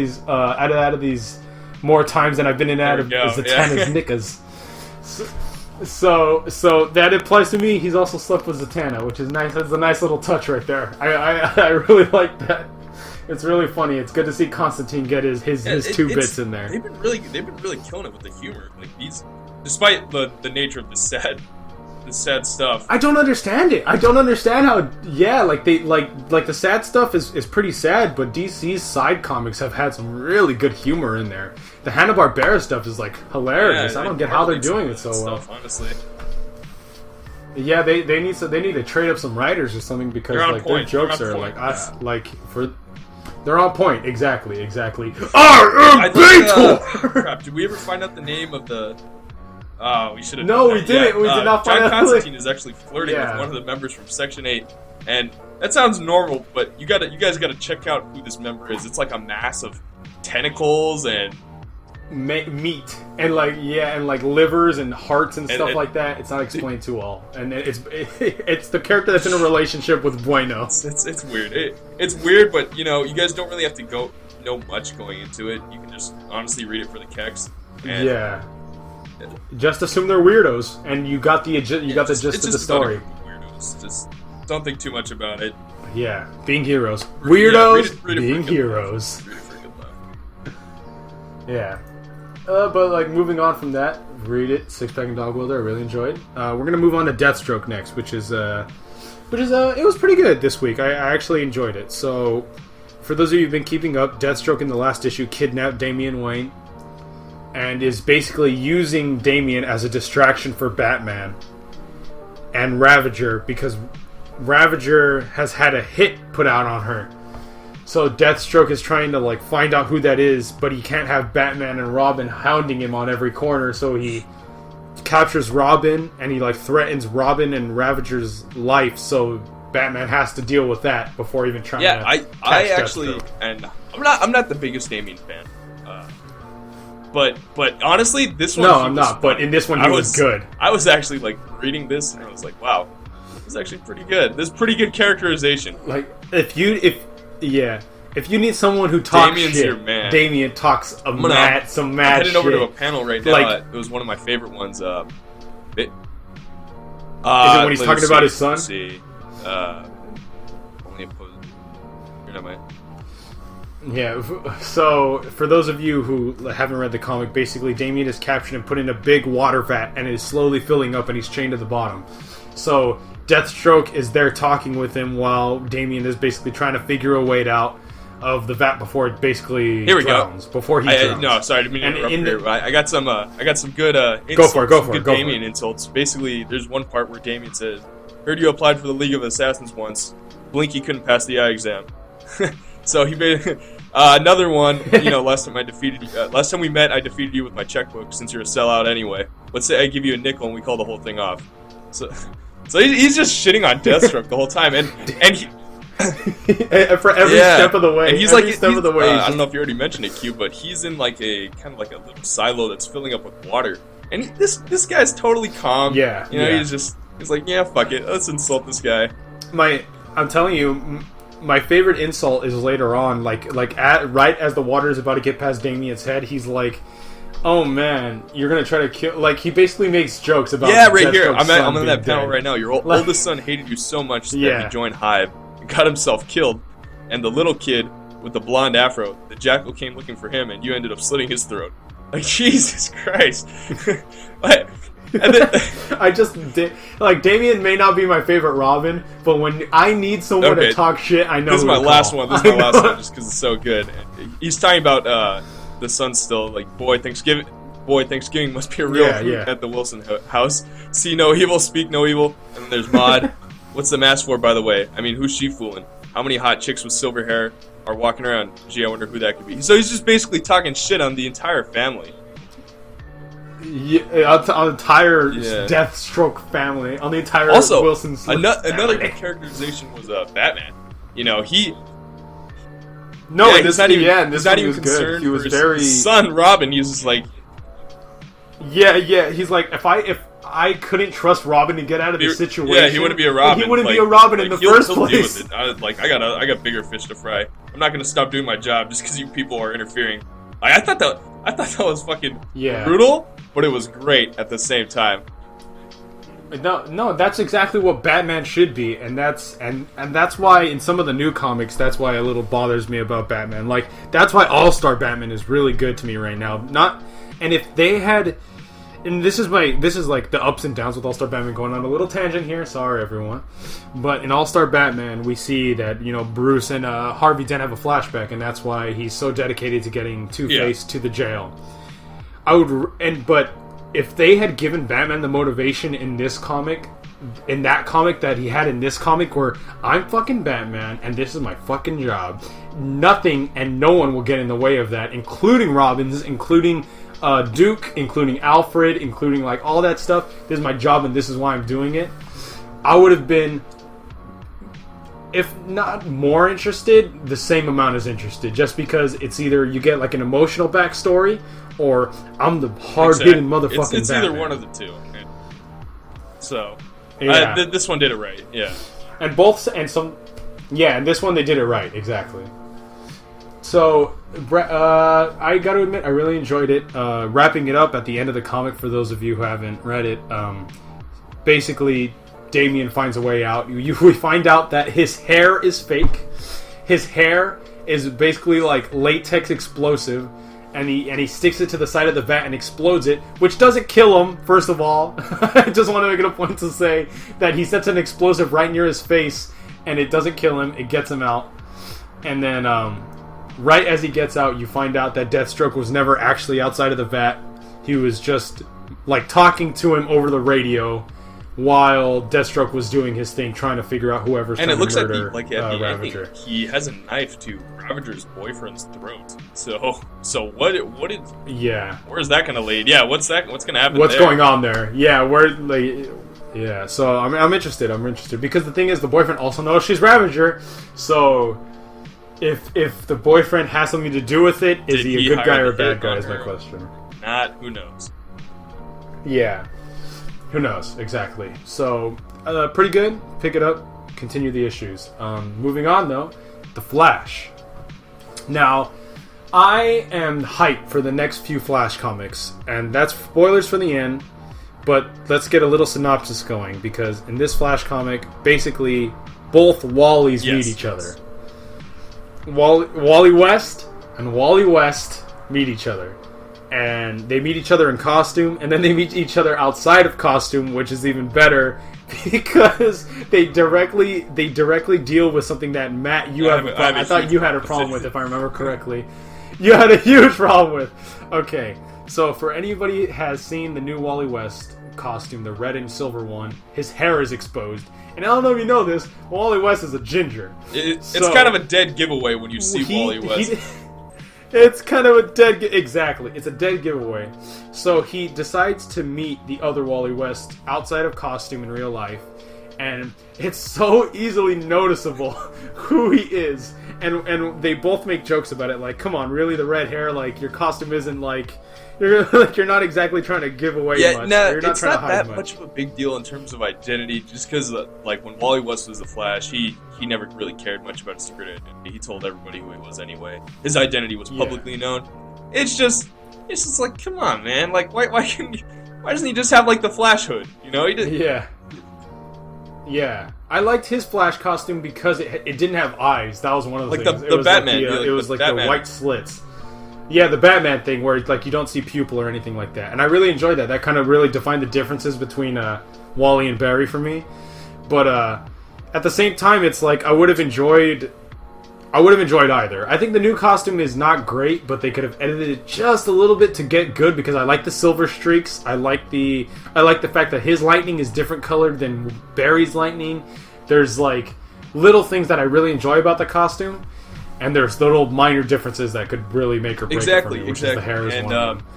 these more times than I've been in and out of Zatanna's knickers. So that implies to me he's also slept with Zatanna, which is nice. That's a nice little touch right there. I really like that. It's really funny. It's good to see Constantine get his two bits in there.
They've been really killing it with the humor. Like despite the nature of the sad stuff.
I don't understand it. I don't understand how. Yeah, like the sad stuff is pretty sad, but DC's side comics have had some really good humor in there. The Hanna-Barbera stuff is like hilarious. I don't get how they're doing it so well.
Honestly.
Yeah, they need to trade up some writers or something because their jokes are they're on point. Exactly. I am Beetle.
Crap! Did we ever find out the name of the? We should have.
No, we didn't. We did not find out.
John Constantine is actually flirting with one of the members from Section 8, and that sounds normal, but you guys gotta check out who this member is. It's like a mass of tentacles and
meat and livers and hearts and stuff like that. It's not explained too well, and it's the character that's in a relationship with Bueno.
It's weird. It's weird, but you guys don't really have to know much going into it. You can just honestly read it for the keks. And just assume they're weirdos, and you got the gist of the story. Weirdos. Just don't think too much about it.
Yeah, being heroes. Weirdos being heroes.
Read it for a good laugh.
Yeah. But moving on from that, read it. Six Pack and Dog Welder, I really enjoyed. We're gonna move on to Deathstroke next, which is it was pretty good this week. I actually enjoyed it. So, for those of you who've been keeping up, Deathstroke in the last issue kidnapped Damian Wayne and is basically using Damian as a distraction for Batman and Ravager because Ravager has had a hit put out on her. So Deathstroke is trying to find out who that is, but he can't have Batman and Robin hounding him on every corner, so he captures Robin and he threatens Robin and Ravager's life, so Batman has to deal with that before even trying to catch
I actually Deathstroke. And I'm not the biggest Damian fan. But honestly, this one
I'm not. But in this one, he was good.
I was actually reading this, and I was like, "Wow, this is actually pretty good. This is pretty good characterization."
If you need someone who talks
Damian's
shit,
your man.
Damian talks some mad shit.
I'm heading over to a panel right now. It was one of my favorite ones. Is it
when he's talking about his son?
Let's see, only opposed. You're not my.
Yeah, so for those of you who haven't read the comic, basically Damian is captured and put in a big water vat and is slowly filling up and he's chained to the bottom. So Deathstroke is there talking with him while Damian is basically trying to figure a way out of the vat before it basically drowns. Before he drowns.
No, sorry, I didn't mean to interrupt here. I got some good insults.
Go for it.
Damian insults. Basically, there's one part where Damian says, "Heard you applied for the League of Assassins once. Blinky couldn't pass the eye exam." So he made another one. Last time we met, I defeated you with my checkbook. Since you're a sellout anyway, let's say I give you a nickel and we call the whole thing off. So he's just shitting on Deathstroke the whole time, and he
for every step of the way.
And he's
of the way.
I don't know if you already mentioned it, Q, but he's in a little silo that's filling up with water, And this guy's totally calm.
Yeah,
you know,
yeah.
he's like, yeah, fuck it, let's insult this guy.
I'm telling you, my favorite insult is later on, right as the water is about to get past Damien's head, he's like, "Oh man, you're gonna try to kill." Like he basically makes jokes about.
Yeah, right here. I'm in that panel
dead.
right now. Your oldest son hated you so much that he joined Hive and got himself killed, and the little kid with the blonde afro, the jackal came looking for him, and you ended up slitting his throat. Like Jesus Christ. And then,
Damien may not be my favorite Robin, but when I need someone to talk shit, I know.
This is my last one. This is my last one, just because it's so good. He's talking about the son still like, boy, Thanksgiving must be a real hoot at the Wilson house. See no evil, speak no evil. And then there's Maud. What's the mask for, by the way? I mean, who's she fooling? How many hot chicks with silver hair are walking around? Gee, I wonder who that could be. So he's just basically talking shit on the entire family.
Yeah, on the entire Deathstroke family, on the entire Wilson.
Another good characterization was Batman. You know, he's
not
even concerned. He was very his son Robin. He's just like,
He's like, if I couldn't trust Robin to get out of this situation,
he wouldn't be a Robin.
He wouldn't be a Robin in the first place.
Deal with it. I got bigger fish to fry. I'm not gonna stop doing my job just because you people are interfering. I thought that was fucking brutal, but it was great at the same time.
No, that's exactly what Batman should be, and that's why in some of the new comics, that's why a little bothers me about Batman. Like that's why All-Star Batman is really good to me right now. And if they had, and this is like the ups and downs with All-Star Batman, going on a little tangent here. Sorry, everyone. But in All-Star Batman, we see that Bruce and Harvey Dent have a flashback, and that's why he's so dedicated to getting Two-Face to the jail. But if they had given Batman the motivation in that comic that he had in this comic, where I'm fucking Batman and this is my fucking job, nothing and no one will get in the way of that, including Robins, including Duke, including Alfred, including like all that stuff. This is my job and this is why I'm doing it. I would have been, if not more interested, the same amount as interested, just because it's either you get like an emotional backstory or I'm the hard-hitting motherfucking
It's
Batman.
either one of the two. So, this one did it right, yeah.
And this one they did it right, exactly. So, I got to admit, I really enjoyed it. Wrapping it up at the end of the comic, for those of you who haven't read it, basically, Damien finds a way out. We find out that his hair is fake. His hair is basically like latex explosive, and he sticks it to the side of the vat and explodes it, which doesn't kill him, first of all. I just want to make it a point to say that he sets an explosive right near his face, and it doesn't kill him, it gets him out. And then, right as he gets out, you find out that Deathstroke was never actually outside of the vat. He was just, like, talking to him over the radio while Deathstroke was doing his thing, trying to figure out whoever's trying to murder
Ravager. And it looks like at the
Ravager.
ending, he has a knife to Ravager's boyfriend's throat. So what is...
Yeah.
Where's that going to lead? Yeah, what's going to happen
What's
there?
going on there? Yeah, yeah, so I'm interested. Because the thing is, the boyfriend also knows she's Ravager, so if the boyfriend has something to do with it, is he a good guy or a bad guy is my question.
Not, who knows?
Yeah. Who knows, exactly. So, pretty good. Pick it up, continue the issues. Moving on, though, The Flash. Now, I am hyped for the next few Flash comics, and that's spoilers for the end, but let's get a little synopsis going, because in this Flash comic, basically, both Wallies meet each other. Wally West and Wally West meet each other. And they meet each other in costume, and then they meet each other outside of costume, which is even better because they directly deal with something that Matt, I thought you had a problem with, if I remember correctly. You had a huge problem with. Okay, so for anybody who has seen the new Wally West costume, the red and silver one, his hair is exposed. And I don't know if you know this, Wally West is a ginger.
It's kind of a dead giveaway when you see Wally West.
It's kind of a dead... Exactly. It's a dead giveaway. So he decides to meet the other Wally West outside of costume in real life. And it's so easily noticeable who he is. And they both make jokes about it. Like, come on, really? The red hair? Like, your costume isn't like... you're not exactly trying to give away much.
No,
you're not
it's
trying
not
to hide
that
much.
much of a big deal in terms of identity. Just because, like, when Wally West was the Flash, he never really cared much about his secret identity. He told everybody who he was anyway. His identity was publicly known. It's just like, come on, man. Like, why doesn't he just have like the Flash hood? You know, he did.
Yeah. I liked his Flash costume because it didn't have eyes. That was one of the things.
The Batman.
It was like the white slits. Yeah, the Batman thing where like you don't see pupil or anything like that. And I really enjoyed that. That kind of really defined the differences between Wally and Barry for me. But at the same time, it's like I would have enjoyed either. I think the new costume is not great, but they could have edited it just a little bit to get good because I like the silver streaks. I like the fact that his lightning is different colored than Barry's lightning. There's like little things that I really enjoy about the costume, and there's little minor differences that could really make or break it for me, which is the hair is one of them.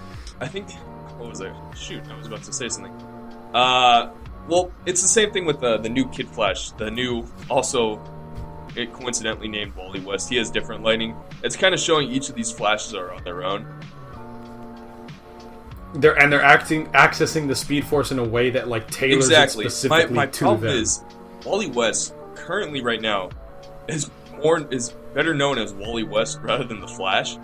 I think what was I? Shoot, I was about to say something. Well, it's the same thing with the new Kid Flash. The new also. It coincidentally named Wally West. He has different lighting. It's kind of showing each of these Flashes are on their own.
They're accessing the Speed Force in a way that like tailors it specifically
my
to
problem
them.
is Wally West currently right now is better known as Wally West rather than the Flash.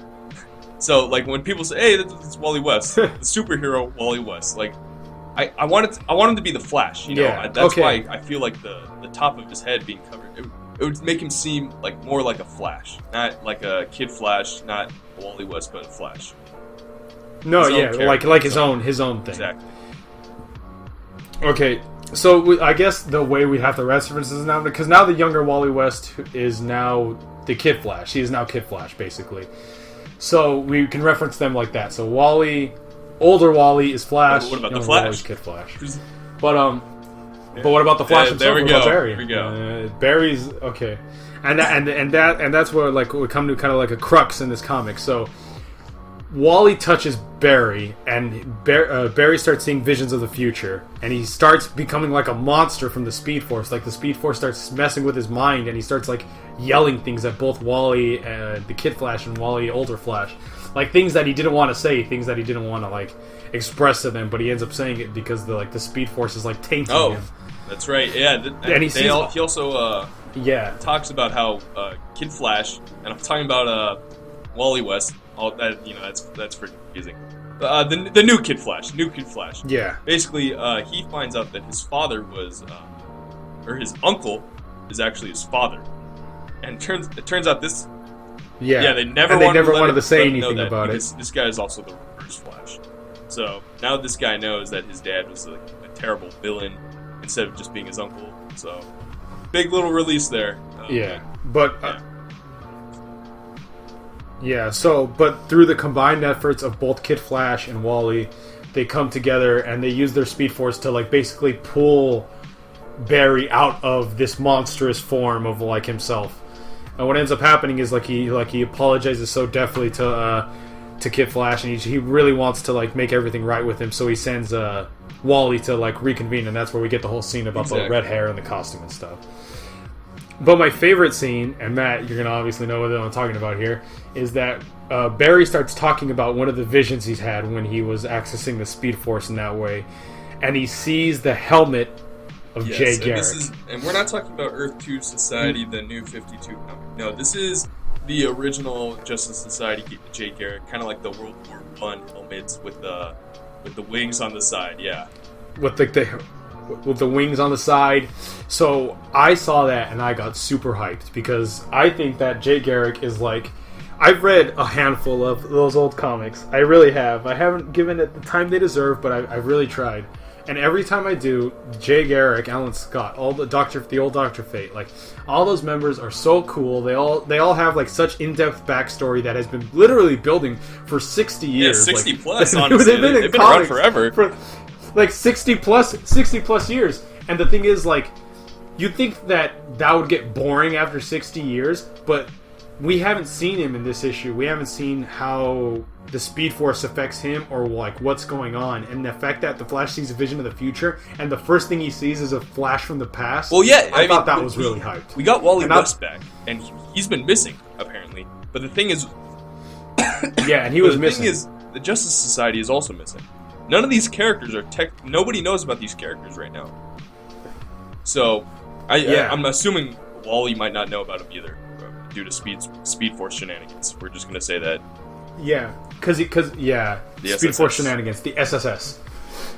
So like when people say, "Hey, that's Wally West," the superhero Wally West, like I want him to be the Flash. You know, that's why I feel like the top of his head being covered. It would make him seem like more like a Flash, not like a Kid Flash, not Wally West, but a Flash.
No, like his own thing.
Exactly.
Okay, so I guess the way we have to reference this now, because now the younger Wally West is now the Kid Flash. He is now Kid Flash, basically. So we can reference them like that. So older Wally is Flash.
What about the Flash?
Wally's Kid Flash. But what about the Flash himself?
There we
what
go.
about Barry?
There we go.
Barry's okay, and that's where like we come to kind of like a crux in this comic. So Wally touches Barry, and Barry starts seeing visions of the future, and he starts becoming like a monster from the Speed Force. Like the Speed Force starts messing with his mind, and he starts like yelling things at both Wally, the Kid Flash, and Wally, older Flash, like things that he didn't want to say, things that he didn't want to like express to them, but he ends up saying it because the Speed Force is like tainting him.
That's right. Yeah,
and he
also talks about how Kid Flash, and I'm talking about Wally West. All that that's pretty confusing. The new Kid Flash.
Yeah.
Basically, he finds out that his father was, or his uncle, is actually his father, and it turns out this. Yeah, they never wanted to say anything about it. This guy is also the Reverse Flash. So now this guy knows that his dad was a terrible villain instead of just being his uncle. So big little release there.
But through the combined efforts of both Kid Flash and Wally, they come together and they use their Speed Force to like basically pull Barry out of this monstrous form of like himself. And what ends up happening is like he apologizes so deftly to Kid Flash, and he really wants to like make everything right with him, so he sends Wally to like reconvene, and that's where we get the whole scene about the red hair and the costume and stuff. But my favorite scene, and Matt, you're gonna obviously know what I'm talking about here, is that Barry starts talking about one of the visions he's had when he was accessing the Speed Force in that way, and he sees the helmet of Jay Garrick.
And we're not talking about Earth 2 Society, the new 52 comic. No, this is the original Justice Society Jay Garrick, kind of like the World War I helmets with the wings on the side. Yeah,
with the wings on the side. So I saw that and I got super hyped because I think that Jay Garrick is like. I've read a handful of those old comics. I really have. I haven't given it the time they deserve, but I've really tried. And every time I do, Jay Garrick, Alan Scott, all the old Dr. Fate, like all those members are so cool. They all have like such in-depth backstory that has been literally building for 60 years.
Yeah, 60
like,
plus. Honestly, they've been around forever.
For like 60 plus years. And the thing is, like, you'd think that would get boring after 60 years, but we haven't seen him in this issue. We haven't seen how the Speed Force affects him or like what's going on. And the fact that the Flash sees a vision of the future and the first thing he sees is a flash from the past.
Well, yeah,
I thought that was really hyped.
We got Wally West back, and he's been missing apparently. But the thing is,
yeah, and he was missing.
The thing is, the Justice Society is also missing. None of these characters are nobody knows about these characters right now. So, I'm assuming Wally might not know about them either, due to Speed Force shenanigans. We're just gonna say that.
Yeah, because Speed
SSS.
Force shenanigans, the SSS.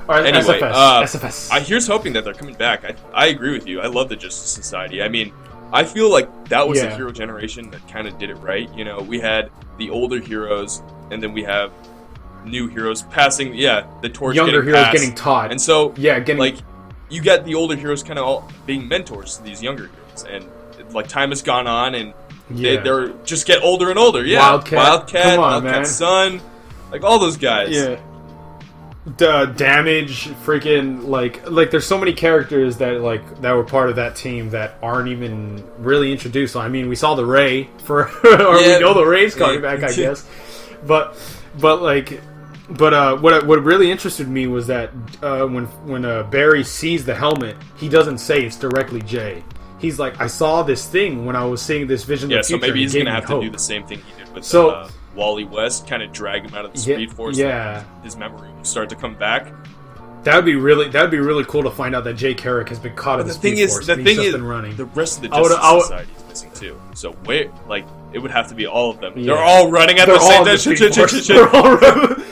Or
anyway,
SFS.
Here's hoping that they're coming back. I agree with you. I love the Justice Society. I mean, I feel like that was the hero generation that kind of did it right. You know, we had the older heroes, and then we have new heroes passing. Yeah, the torch.
Younger heroes getting taught,
and so like you get the older heroes kind of all being mentors to these younger heroes, and like time has gone on, and they're just get older and older. Yeah, Wildcat, Wildcat Sun, like all those guys.
Yeah. Damage, freaking like there's so many characters that were part of that team that aren't even really introduced. So, I mean, we saw the Ray we know the Ray's coming back, I guess. But what really interested me was that when Barry sees the helmet, he doesn't say it's directly Jay. He's like, I saw this thing when I was seeing this vision.
Yeah,
of the future,
so maybe he's gonna have to do the same thing he did with Wally West, kind of drag him out of the Speed Force.
Yeah,
his memory will start to come back.
That'd be really cool to find out that Jay Carrick has been caught in the Speed Force.
The thing is, the rest of the Justice Society is missing too. So it would have to be all of them. Yeah. They're all running at the same time.
They're all running.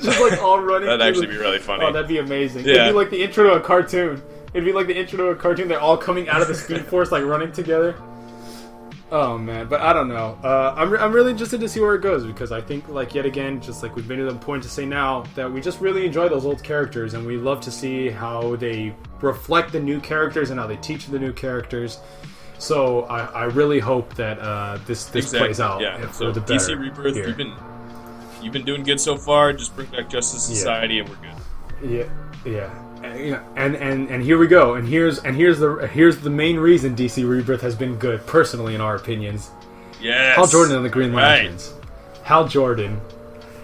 Just like all running.
That'd actually be really funny.
Oh, that'd be amazing.
Yeah.
It'd be like the intro to a cartoon. They're all coming out of the Speed Force, like running together. Oh man, but I don't know. I'm really interested to see where it goes, because I think, like, yet again, just like we've been to the point to say now, that we just really enjoy those old characters, and we love to see how they reflect the new characters and how they teach the new characters. So I really hope that this plays out for the better.
DC Rebirth, you've been doing good so far. Just bring back Justice Society, and we're good.
Yeah. And here we go. And here's the main reason DC Rebirth has been good, personally, in our opinions.
Yes.
Hal Jordan and the Green Lanterns. Hal Jordan.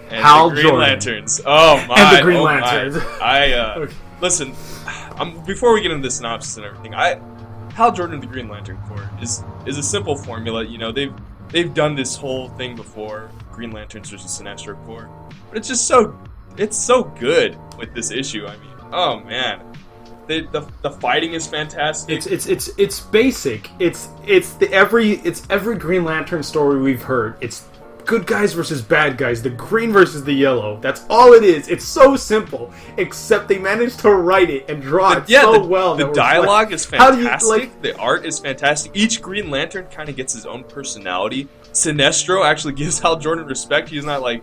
And the Green Lanterns. Oh my.
And the Green Lanterns.
Okay. Listen. Before we get into the synopsis and everything, Hal Jordan and the Green Lantern Corps is a simple formula. You know, they've done this whole thing before, Green Lanterns versus Sinestro Corps, but it's just so good with this issue. I mean, oh man, the fighting is fantastic.
It's basic. It's every Green Lantern story we've heard. It's good guys versus bad guys, the green versus the yellow. That's all it is. It's so simple, except they managed to write it and draw it so well.
The dialogue is fantastic. The art is fantastic. Each Green Lantern kind of gets his own personality. Sinestro actually gives Hal Jordan respect. He's like,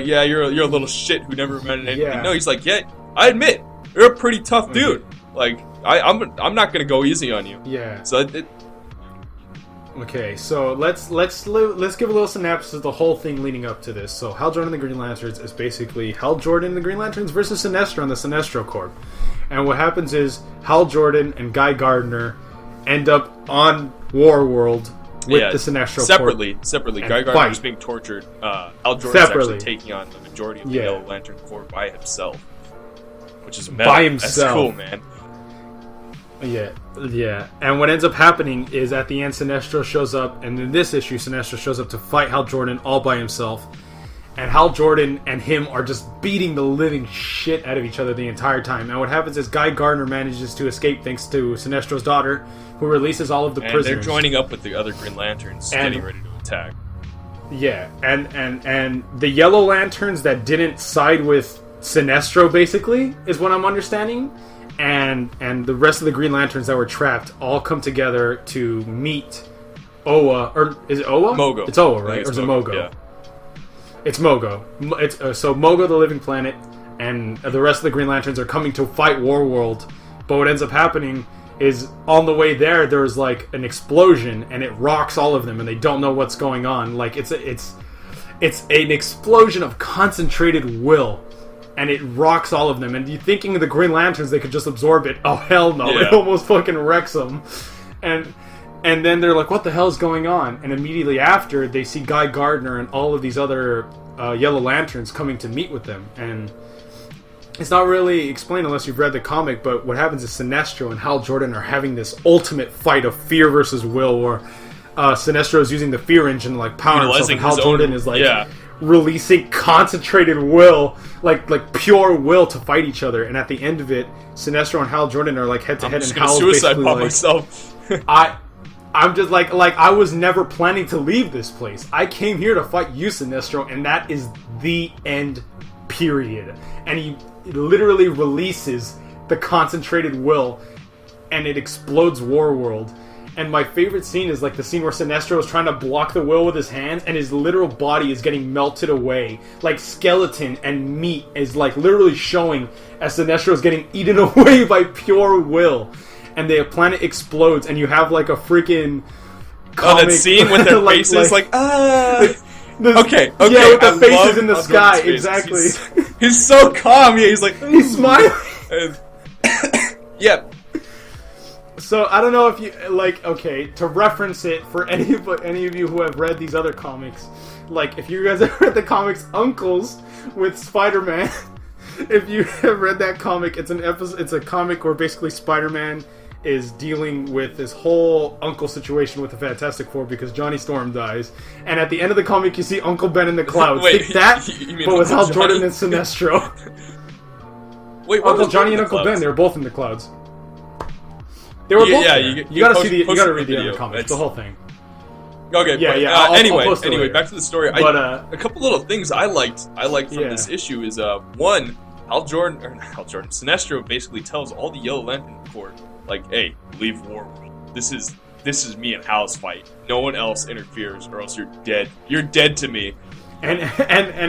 yeah, you're a little shit who never met anything. Yeah. No, he's like, yeah, I admit, you're a pretty tough dude. Like, I'm not gonna go easy on you.
Yeah.
So
okay, so let's give a little synopsis of the whole thing leading up to this. So Hal Jordan and the Green Lanterns is basically Hal Jordan and the Green Lanterns versus Sinestro and the Sinestro Corps. And what happens is Hal Jordan and Guy Gardner end up on Warworld with the Sinestro
Corps. Separately. Guy Gardner is being tortured. Hal Jordan is actually taking on the majority of the Yellow Lantern Corps by himself. Which is
by himself.
That's cool, man.
Yeah. And what ends up happening is at the end, Sinestro shows up, and in this issue, Sinestro shows up to fight Hal Jordan all by himself. And Hal Jordan and him are just beating the living shit out of each other the entire time. And what happens is Guy Gardner manages to escape thanks to Sinestro's daughter, who releases all of the prisoners.
And they're joining up with the other Green Lanterns, getting ready to attack.
Yeah, and the Yellow Lanterns that didn't side with Sinestro, basically, is what I'm understanding. And the rest of the Green Lanterns that were trapped all come together to meet Oa, or is it Oa?
Mogo.
It's Oa, right? Or is it Mogo?
Yeah.
It's Mogo. It's so Mogo, the Living Planet, and the rest of the Green Lanterns are coming to fight Warworld. But what ends up happening is on the way there's like an explosion, and it rocks all of them, and they don't know what's going on. Like it's an explosion of concentrated will. And it rocks all of them. And you're thinking of the Green Lanterns, they could just absorb it. Oh, hell no. Yeah. It almost fucking wrecks them. And then they're like, what the hell is going on? And immediately after, they see Guy Gardner and all of these other Yellow Lanterns coming to meet with them. And it's not really explained unless you've read the comic, but what happens is Sinestro and Hal Jordan are having this ultimate fight of fear versus will, where Sinestro is using the fear engine to like power himself, and Hal Jordan is like releasing concentrated will, like pure will to fight each other. And at the end of it, Sinestro and Hal Jordan are like head to head, and Hal's basically like,
myself.
I'm just like I was never planning to leave this place. I came here to fight you, Sinestro, and that is the end, period. And he literally releases the concentrated will, and it explodes Warworld. And my favorite scene is like the scene where Sinestro is trying to block the will with his hands, and his literal body is getting melted away. Like skeleton and meat is like literally showing as Sinestro is getting eaten away by pure will. And the planet explodes, and you have like a freaking comic,
that scene with their faces, okay.
Yeah, with the faces in the sky, exactly.
He's so calm. Yeah, he's like
he's smiling.
Yeah.
So I don't know if you like. Okay, to reference it for any of you who have read these other comics, like if you guys have read the comics Uncles with Spider-Man, if you have read that comic, it's a comic where basically Spider-Man is dealing with this whole uncle situation with the Fantastic Four because Johnny Storm dies, and at the end of the comic you see Uncle Ben in the clouds.
Wait,
take that, but with Hal Jordan and Sinestro.
Wait,
Uncle Johnny and Uncle Ben, they were both in the clouds. They were both. Yeah, you gotta read the other comics, the whole thing.
Okay,
yeah.
Anyway, back to the story. A couple little things I liked from this issue is one, Sinestro basically tells all the Yellow Lantern Corps, like, hey, leave Warworld. This is me and Hal's fight. No one else interferes, or else you're dead. You're dead to me.
And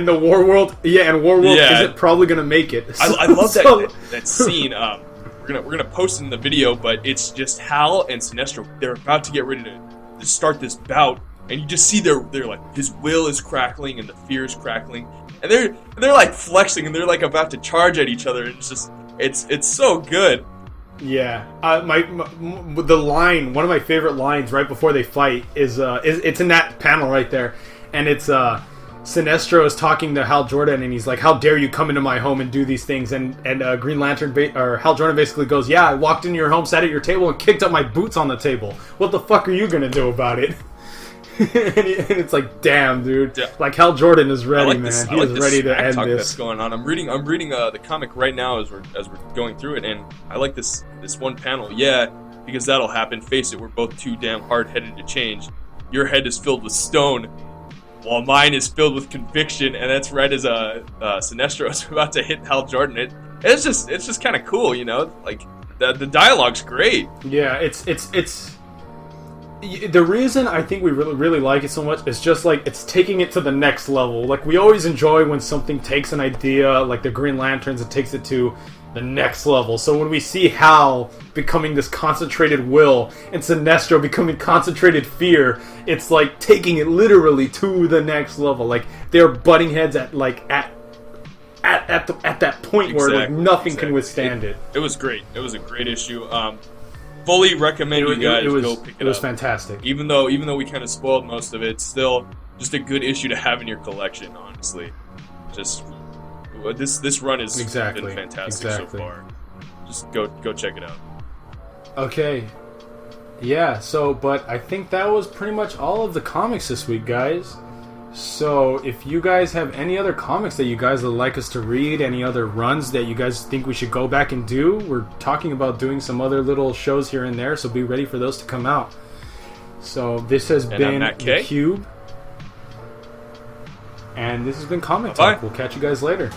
the Warworld, isn't probably gonna make it.
I love that scene. We're gonna post in the video, but it's just Hal and Sinestro. They're about to get ready to start this bout, and you just see they're like his will is crackling and the fear is crackling, and they're like flexing and they're like about to charge at each other. And it's so good. Yeah, the line, one of my favorite lines right before they fight is it's in that panel right there, and it's Sinestro is talking to Hal Jordan, and he's like, "How dare you come into my home and do these things?" And Green Lantern or Hal Jordan basically goes, "Yeah, I walked into your home, sat at your table, and kicked up my boots on the table. What the fuck are you gonna do about it?" and it's like, damn, dude. Yeah. Like Hal Jordan is ready, man. He is ready to end this. That's going on. I'm reading the comic right now as we're going through it, and I like this one panel. Yeah, because that'll happen. Face it, we're both too damn hard-headed to change. Your head is filled with stone, while mine is filled with conviction. And that's right as Sinestro is about to hit Hal Jordan. It's just kind of cool, you know. Like the dialogue's great.
Yeah, it's the reason I think we really like it so much is just like it's taking it to the next level. Like we always enjoy when something takes an idea, like the Green Lanterns, it takes it to the next level. So when we see Hal becoming this concentrated will and Sinestro becoming concentrated fear, it's like taking it literally to the next level. Like they're butting heads at that point where like nothing can withstand it.
It was great. It was a great issue. Fully recommend you guys go pick it up.
It was fantastic.
Even though we kind of spoiled most of it, it's still just a good issue to have in your collection. Honestly, just this run has been fantastic so far. Just go check it out.
Okay, yeah. So, but I think that was pretty much all of the comics this week, guys. So, if you guys have any other comics that you guys would like us to read, any other runs that you guys think we should go back and do, we're talking about doing some other little shows here and there, so be ready for those to come out. So, this has been The Cube. And this has been Comic Talk. We'll catch you guys later.